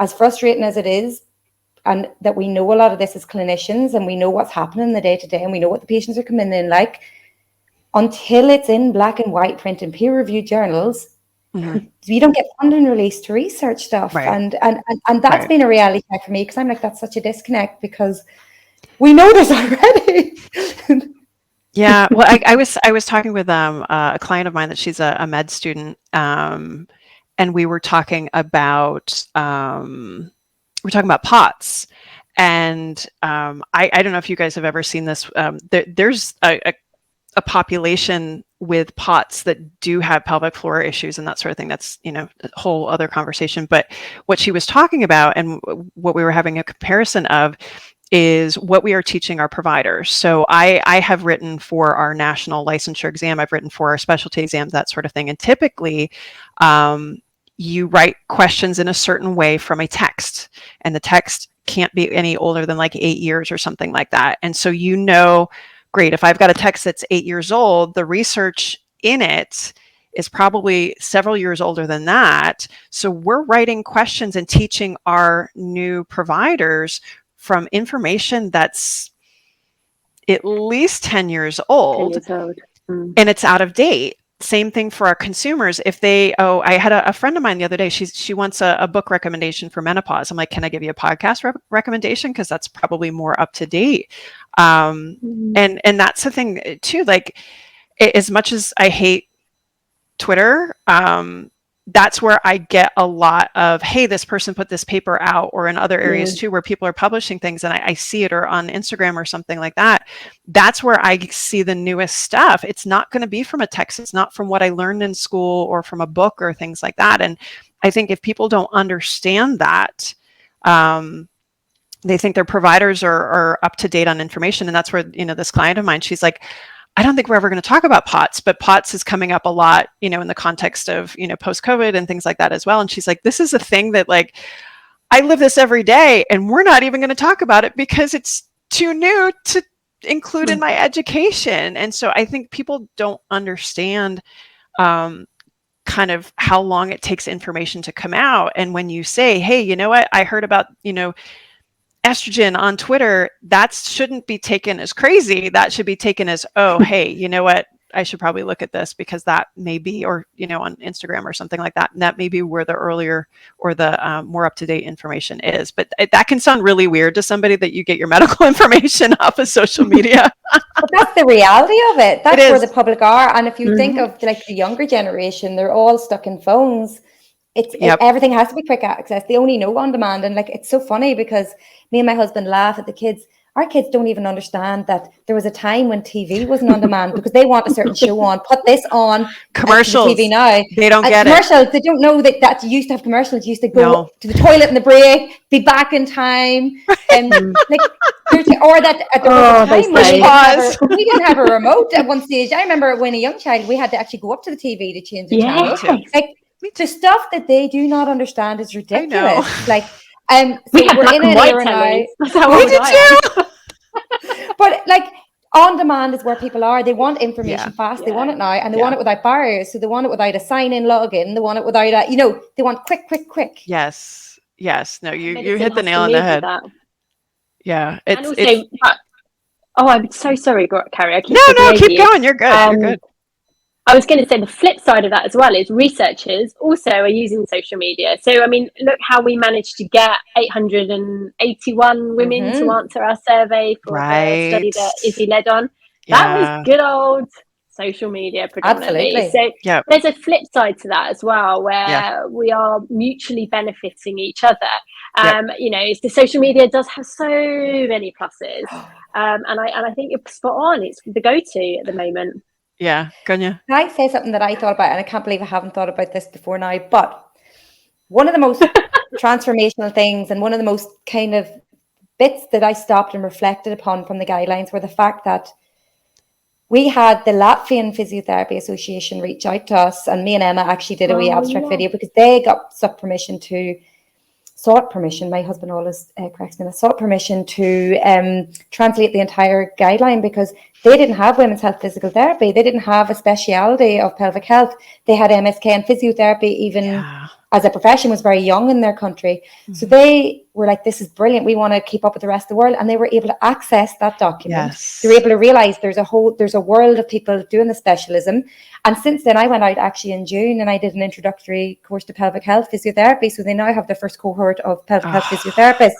as frustrating as it is, and that we know a lot of this as clinicians and we know what's happening in the day to day and we know what the patients are coming in like, until it's in black and white print in peer-reviewed journals, you don't get funding released to research stuff. And that's been a reality check for me, because I'm like, that's such a disconnect, because we know this already. Well, I was talking with a client of mine that she's a med student, and we were talking about POTS, and I don't know if you guys have ever seen this. There's a population with POTS that do have pelvic floor issues and that sort of thing. That's, a whole other conversation. But what she was talking about and what we were having a comparison of is what we are teaching our providers. So I have written for our national licensure exam. I've written for our specialty exams, that sort of thing. And typically, you write questions in a certain way from a text, and the text can't be any older than like 8 years or something like that. And so, great, if I've got a text that's 8 years old, the research in it is probably several years older than that. So we're writing questions and teaching our new providers from information that's at least 10 years old, and it's out of date. Same thing for our consumers. If I had a friend of mine the other day, she wants a book recommendation for menopause. I'm like, can I give you a podcast recommendation? Because that's probably more up to date. And that's the thing too, like, as much as I hate Twitter, that's where I get a lot of, hey, this person put this paper out, or in other areas too, where people are publishing things and I see it, or on Instagram or something like that. That's where I see the newest stuff. It's not going to be from a text. It's not from what I learned in school or from a book or things like that. And I think if people don't understand that, they think their providers are up to date on information. And that's where, this client of mine, she's like, I don't think we're ever going to talk about POTS, but POTS is coming up a lot, in the context of, post-COVID and things like that as well. And she's like, this is a thing that, like, I live this every day and we're not even going to talk about it because it's too new to include in my education. And so I think people don't understand kind of how long it takes information to come out. And when you say, hey, you know what, I heard about, estrogen on Twitter, that shouldn't be taken as crazy. That should be taken as, oh, hey, you know what? I should probably look at this because that may be, or, on Instagram or something like that. And that may be where the earlier or the more up-to-date information is. But that can sound really weird to somebody that you get your medical information off of social media. But that's the reality of it. That's where the public are. And if you think of like the younger generation, they're all stuck in phones. Everything has to be quick access. They only know on demand. And like, it's so funny because me and my husband laugh at the kids. Our kids don't even understand that there was a time when TV wasn't on demand because they want a certain show on. Put this on. Commercials. TV now. They don't get commercials. They don't know that you used to have commercials. You used to go to the toilet in the break, be back in time, and or that there was a time when we didn't have a remote at one stage. I remember when a young child, we had to actually go up to the TV to change the channel. Like the stuff that they do not understand is ridiculous. Like. So we're in an era now. We did too. But like on demand is where people are. They want information fast. They want it now, and they want it without barriers. So they want it without a sign-in login. They want it without a, they want quick. Yes. No, you hit the nail on the head. Yeah. And also, I'm so sorry, Carrie. No, keep going. You're good. You're good. I was going to say the flip side of that as well is researchers also are using social media. So, I mean, look how we managed to get 881 women to answer our survey for the study that Izzy led on. That was good old social media predominantly. Absolutely. So there's a flip side to that as well, where we are mutually benefiting each other. The social media does have so many pluses. And I think you're spot on. It's the go-to at the moment. Yeah, Grainne. Can I say something that I thought about, and I can't believe I haven't thought about this before now, but one of the most transformational things and one of the most kind of bits that I stopped and reflected upon from the guidelines were the fact that we had the Latvian Physiotherapy Association reach out to us, and me and Emma actually did a wee abstract video because they sought permission, my husband always corrects me, sought permission to translate the entire guideline because they didn't have women's health physical therapy. They didn't have a speciality of pelvic health. They had MSK, and physiotherapy, even as a profession, was very young in their country. So they were like, this is brilliant. We want to keep up with the rest of the world. And they were able to access that document. They were able to realize there's a world of people doing the specialism. And since then, I went out actually in June and I did an introductory course to pelvic health physiotherapy. So they now have their first cohort of pelvic health physiotherapists.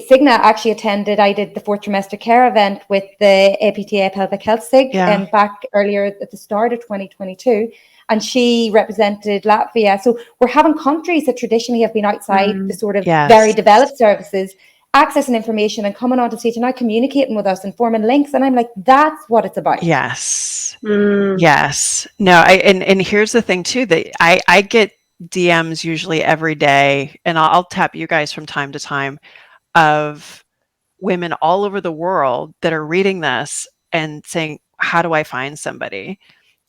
Signa actually attended. I did the 4th trimester care event with the APTA Pelvic Health SIG back earlier at the start of 2022. And she represented Latvia. So we're having countries that traditionally have been outside the sort of very developed services accessing information and coming onto stage and now communicating with us and forming links. And I'm like, that's what it's about. Yes. Yes. No, and here's the thing too, that I get DMs usually every day, and I'll tap you guys from time to time, of women all over the world that are reading this and saying, how do I find somebody?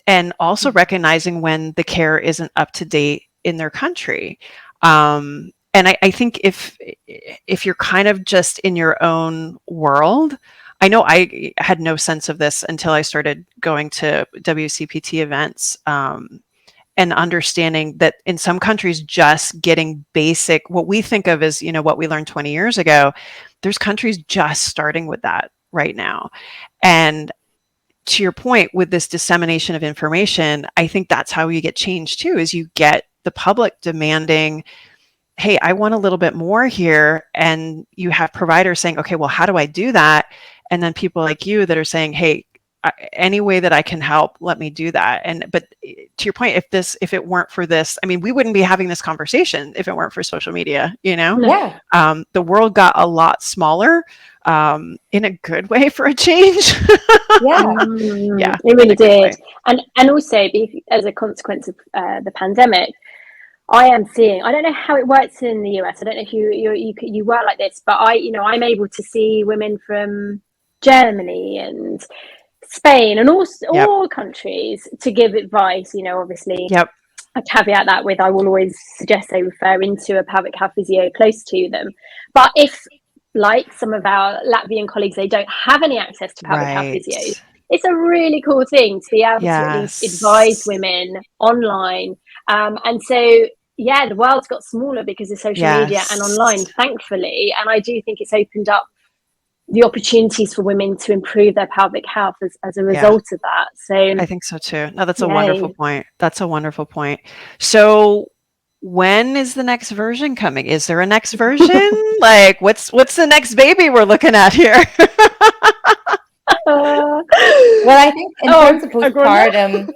And also recognizing when the care isn't up to date in their country. And I think if you're kind of just in your own world, I know I had no sense of this until I started going to WCPT events, and understanding that in some countries, just getting basic, what we think of as, what we learned 20 years ago, there's countries just starting with that right now. And to your point, with this dissemination of information, I think that's how you get change too, is you get the public demanding, hey, I want a little bit more here. And you have providers saying, okay, well, how do I do that? And then people like you that are saying, hey, any way that I can help, let me do that. But to your point, if it weren't for this, I mean, we wouldn't be having this conversation if it weren't for social media, Yeah. The world got a lot smaller, in a good way for a change. Yeah. It really did. And also as a consequence of the pandemic, I am seeing, I don't know how it works in the US. I don't know if you work like this, but I'm able to see women from Germany and Spain and all countries to give advice, obviously. I caveat that with, I will always suggest they refer into a pelvic health physio close to them. But if like some of our Latvian colleagues, they don't have any access to pelvic health Right. physios. It's a really cool thing to be able to at least advise Yes. women online. And so, yeah, the world's got smaller because of social media and online, Yes. thankfully. And I do think it's opened up the opportunities for women to improve their pelvic health as a Yeah, result of that. So, I think so too. No, that's a wonderful yay. point. That's a wonderful point. So when is the next version coming? Is there a next version? Like what's the next baby we're looking at here? Well, I think in terms of postpartum,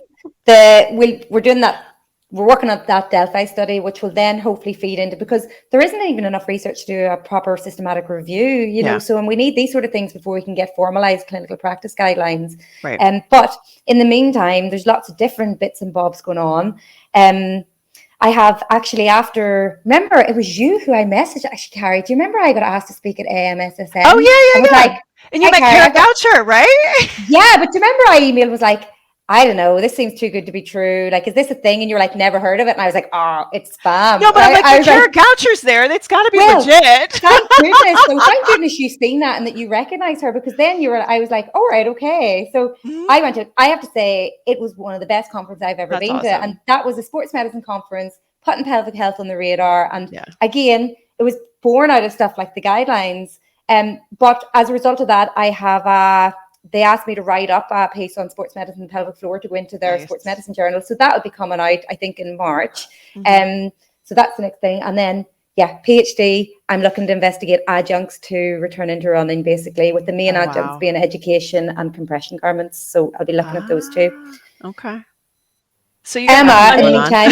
we're working on that Delphi study, which will then hopefully feed into, because there isn't even enough research to do a proper systematic review, you know, so, and we need these sort of things before we can get formalized clinical practice guidelines. Right. But in the meantime, there's lots of different bits and bobs going on. I have actually remember, it was you who I messaged, actually, Carrie. Do you remember I got asked to speak at AMSSN? Oh, yeah. Like, and you met Karen Goucher, right? Yeah, but do you remember I emailed, was like, I don't know, this seems too good to be true. Like, is this a thing? And you were like, never heard of it. And I was like, oh, it's spam. No, but I'm like, Karen Goucher's there. That's got to be legit. Thank goodness. So thank goodness you've seen that and that you recognize her, because then I was like, all right, okay. So I have to say, it was one of the best conferences I've ever been to. And that was a sports medicine conference, putting pelvic health on the radar. And again, it was born out of stuff like the guidelines. But as a result of that, I have they asked me to write up a piece on sports medicine and pelvic floor to go into their sports medicine journal. So that will be coming out, I think, in March. So that's the next thing. And then, PhD, I'm looking to investigate adjuncts to return into running, basically, with the main adjuncts being education and compression garments. So I'll be looking at those too. Okay. So you Emma, in the meantime,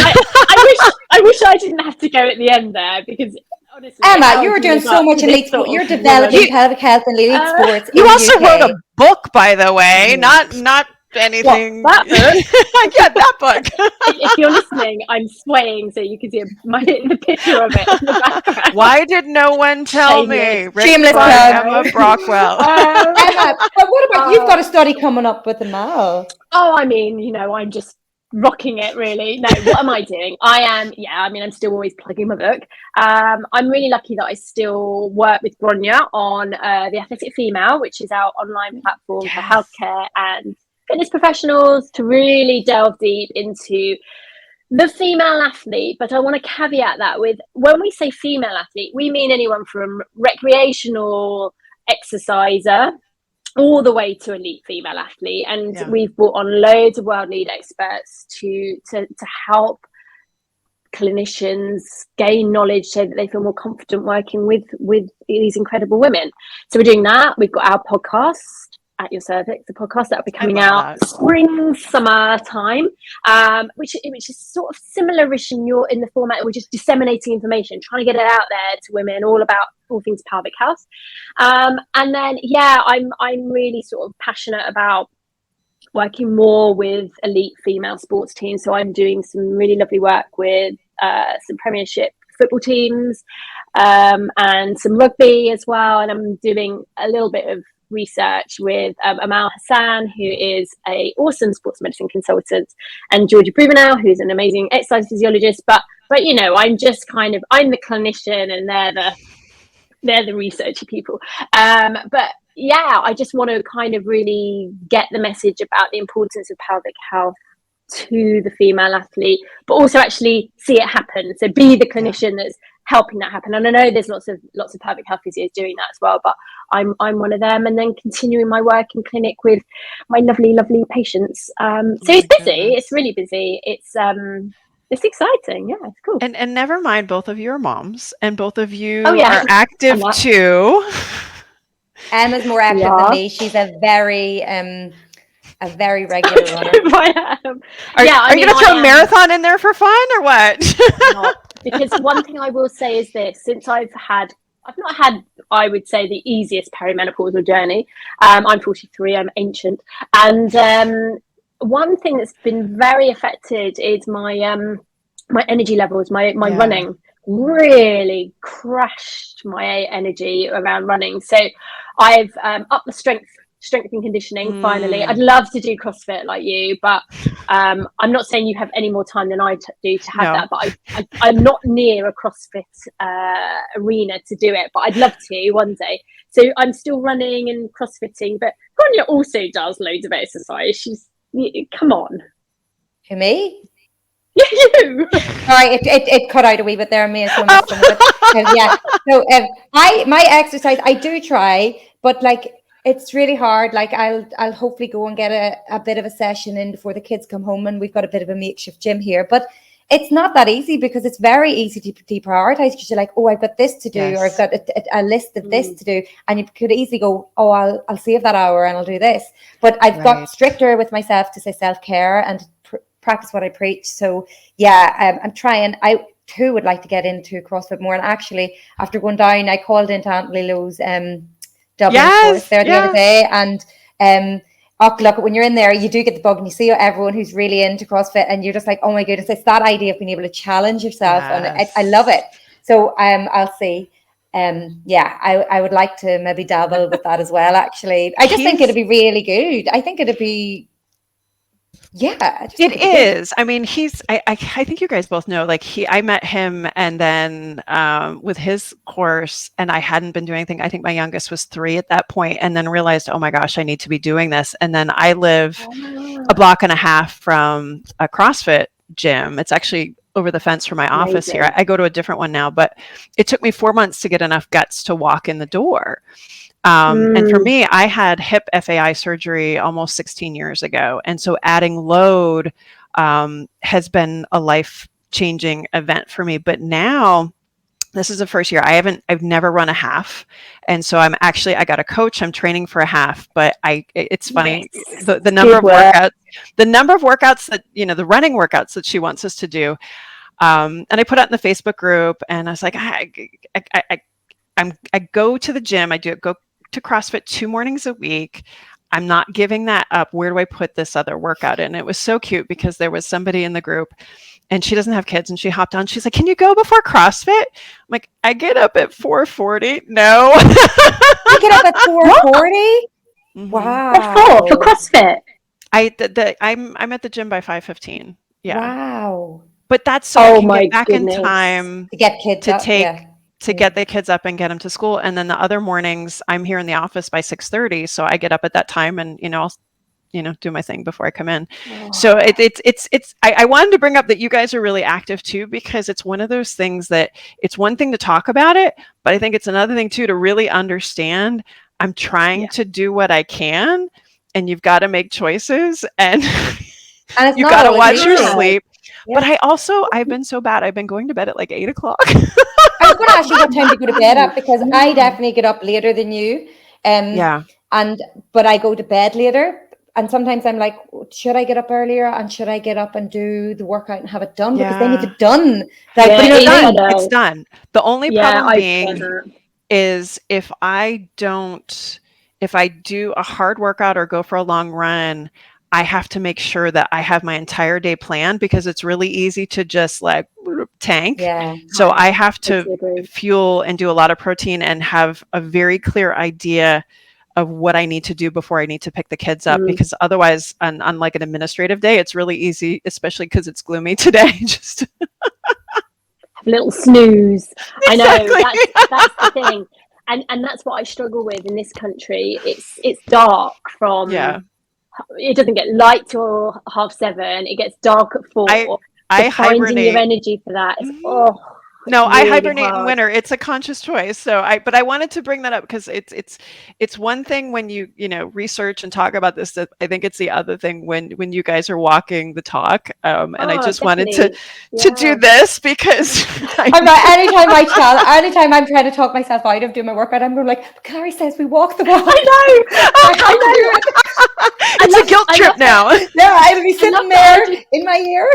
I wish I didn't have to go at the end there, because honestly, Emma, you were doing so much elite sport. You're developing pelvic health and elite sports. You also wrote a book, by the way, not anything. What, that yeah, that book. If you're listening, I'm swaying so you can see the picture of it in the background. Why did no one tell me? Shameless plug. Emma Brockwell. Emma, but what about you've got a study coming up with them all? Oh, I mean, you know, I'm just rocking it, really. No, what am I doing? I'm still always plugging my book. I'm really lucky that I still work with Grainne on the Athletic Female, which is our online platform for healthcare and fitness professionals to really delve deep into the female athlete. But I want to caveat that with, when we say female athlete, we mean anyone from recreational exerciser all the way to elite female athlete. And we've brought on loads of world lead experts to help clinicians gain knowledge so that they feel more confident working with these incredible women. So we're doing that. We've got our podcast at Your Cervix, the podcast that will be coming out spring, summer time, which is sort of similar-ish in the format. We're just disseminating information, trying to get it out there to women, all things pelvic health. And then, I'm really sort of passionate about working more with elite female sports teams. So I'm doing some really lovely work with some Premiership football teams and some rugby as well. And I'm doing a little bit of research with Amal Hassan, who is an awesome sports medicine consultant, and Georgia Prubenau, who's an amazing exercise physiologist. But you know, I'm just I'm the clinician and they're the researchy people. But yeah, I just want to kind of really get the message about the importance of pelvic health to the female athlete, but also actually see it happen. So be the clinician that's helping that happen. And I know there's lots of pelvic health physios doing that as well, but I'm one of them. And then continuing my work in clinic with my lovely patients. So it's busy. It's really busy. It's exciting. Yeah, it's cool. And never mind, both of you are moms, and both of you are active too. Emma's more active than me. She's a very regular runner. Are you going to throw a marathon in there for fun or what? Because one thing I will say is this: since I've not had, I would say, the easiest perimenopausal journey. I'm 43. I'm ancient, and one thing that's been very affected is my my energy levels. My running really crashed my energy around running. So I've upped the strength strength and conditioning. Finally, I'd love to do CrossFit like you, but I'm not saying you have any more time than I do to have that. But I'm not near a CrossFit arena to do it, but I'd love to one day. So I'm still running and CrossFitting, but Grainne also does loads of exercise. Come on. Who, me? Yeah, you. Sorry, it cut out a wee bit there. Me, so yeah. So my exercise, I do try, but like it's really hard. Like I'll hopefully go and get a bit of a session in before the kids come home, and we've got a bit of a makeshift gym here, but it's not that easy because it's very easy to deprioritize because you're like, oh, I've got this to do, or I've got a list of this to do, and you could easily go, oh, I'll save that hour and I'll do this. But I've got stricter with myself to say self-care and practice what I preach. So yeah, I'm trying. I too would like to get into CrossFit more. And actually, after going down, I called into Aunt Lilo's Dublin course there the other day, and look, when you're in there, you do get the bug, and you see everyone who's really into CrossFit, and you're just like, oh my goodness, it's that idea of being able to challenge yourself, and I love it. So I'll see. I would like to maybe dabble with that as well. Actually, I just think it'd be really good. I think it'd be. Yeah, it is. I mean, I think you guys both know, like I met him, and then with his course, and I hadn't been doing anything. I think my youngest was 3 at that point, and then realized, oh my gosh, I need to be doing this. And then I live a block and a half from a CrossFit gym. It's actually over the fence from my office here. I go to a different one now, but it took me 4 months to get enough guts to walk in the door. And for me, I had hip FAI surgery almost 16 years ago. And so adding load has been a life-changing event for me. But now, this is the first year I've never run a half. And so I got a coach, I'm training for a half, but it's funny, the number of workouts that, the running workouts that she wants us to do. And I put out in the Facebook group, and I was like, I go to the gym, go to CrossFit 2 mornings a week. I'm not giving that up. Where do I put this other workout in? It was so cute because there was somebody in the group, and she doesn't have kids, and she hopped on. She's like, can you go before CrossFit? I'm like, I get up at 4:40. No. You get up at 4:40? Wow. For CrossFit? I'm at the gym by 5:15. Yeah. Wow. But that's so I can get back in time to get kids to get the kids up and get them to school. And then the other mornings I'm here in the office by 6:30. So I get up at that time, and, I'll, do my thing before I come in. Oh. So I wanted to bring up that you guys are really active too, because it's one of those things that it's one thing to talk about it, but I think it's another thing too, to really understand I'm trying to do what I can, and you've got to make choices, and you've got to watch your sleep. Yeah. But I've been so bad. I've been going to bed at like 8 o'clock. I was going to ask you what time to go to bed at, because I definitely get up later than you. But I go to bed later. And sometimes I'm like, should I get up earlier? And should I get up and do the workout and have it done? Because then if it's done, it's done. The only problem being is if I do a hard workout or go for a long run, I have to make sure that I have my entire day planned, because it's really easy to just like tank. Yeah. So I have to fuel and do a lot of protein and have a very clear idea of what I need to do before I need to pick the kids up, because otherwise, on like an administrative day, it's really easy, especially because it's gloomy today. Just have a little snooze. Exactly. I know that's the thing, and that's what I struggle with in this country. It's dark from. Yeah. It doesn't get light till 7:30. It gets dark at 4. I finding hibernate. Your energy for that is no, really I hibernate hard. in winter. It's a conscious choice. But I wanted to bring that up because it's one thing when you research and talk about this. That I think it's the other thing when you guys are walking the talk. And I just wanted to do this because anytime I'm trying to talk myself out of doing my workout, I'm going like, Carrie says we walk the walk. I know. It's a guilt trip now. Yeah, I'll be sitting there in my ear.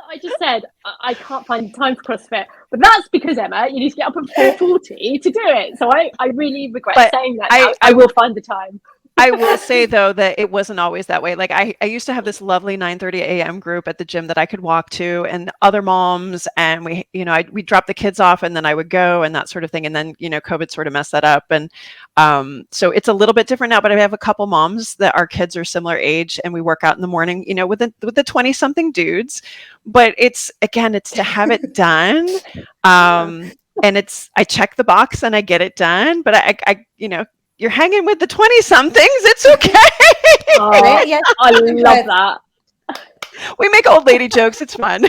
I just said I can't find time for CrossFit, but that's because, Emma, you need to get up at 4:40 to do it. So I really regret saying that. I will find the time. I will say though that it wasn't always that way. Like I used to have this lovely 9:30 a.m. group at the gym that I could walk to, and other moms, and we'd drop the kids off, and then I would go and that sort of thing. And then COVID sort of messed that up, and so it's a little bit different now. But I have a couple moms that our kids are similar age, and we work out in the morning, with the 20-something dudes. But it's to have it done. And I check the box and I get it done, but I you're hanging with the 20-somethings. It's okay. Oh, yes, I love that. We make old lady jokes. It's fun.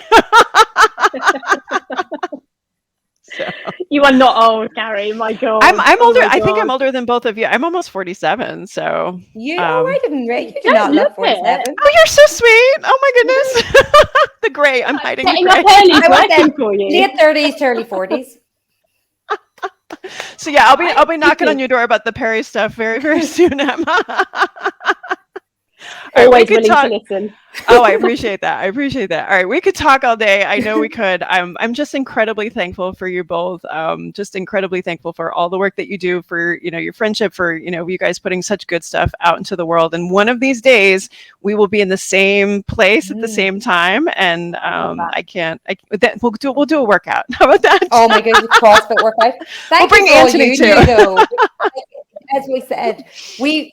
So. You are not old, Gary. My God. I'm older. I think I'm older than both of you. I'm almost 47. So I didn't rate. You do not look 47. Oh, you're so sweet. Oh my goodness. The gray. I'm hiding the gray. I for you. Late 30s, early 40s. So yeah, I'll be knocking on your door about the Perry stuff very, very soon, Emma. Always willing to listen. Oh, I appreciate that. All right, we could talk all day. I know we could. I'm just incredibly thankful for you both. Just incredibly thankful for all the work that you do, for your friendship, for you guys putting such good stuff out into the world. And one of these days, we will be in the same place at the same time. And we'll do a workout. How about that? Oh my goodness, CrossFit workout. We'll bring Anthony too. As we said, we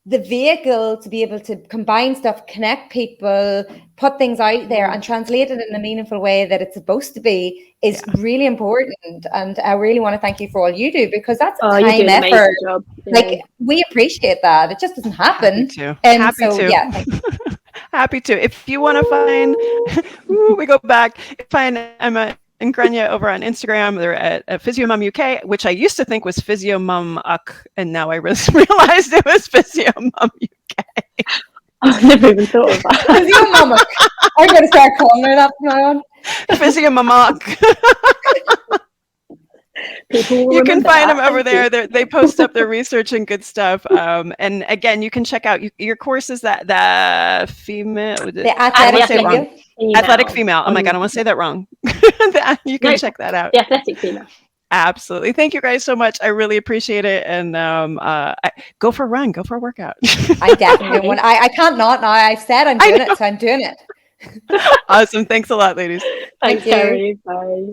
the vehicle to be able to combine stuff, connect people, put things out there and translate it in a meaningful way that it's supposed to be is really important. And I really want to thank you for all you do, because that's a time effort. Job. Like, we appreciate that. It just doesn't happen. Happy to. Yeah. Happy to. If you want to find, we go back, find Emma and Grainne over on Instagram. They're at PhysioMum UK, which I used to think was PhysioMum UK, and now I realized it was PhysioMum UK. I've never even thought of that. PhysioMum UK. I'm going to start calling her that from now on. PhysioMum UK. You can find them over there. They post up their research and good stuff. And again, you can check out your courses, that the female, athletic female. Oh my God, I want to say that wrong. You can check that out. The athletic female. Absolutely. Thank you guys so much. I really appreciate it. And go for a run, go for a workout. I definitely want. I can't not now. I've said I'm doing it, so I'm doing it. Awesome. Thanks a lot, ladies. Thanks, Gary. Bye.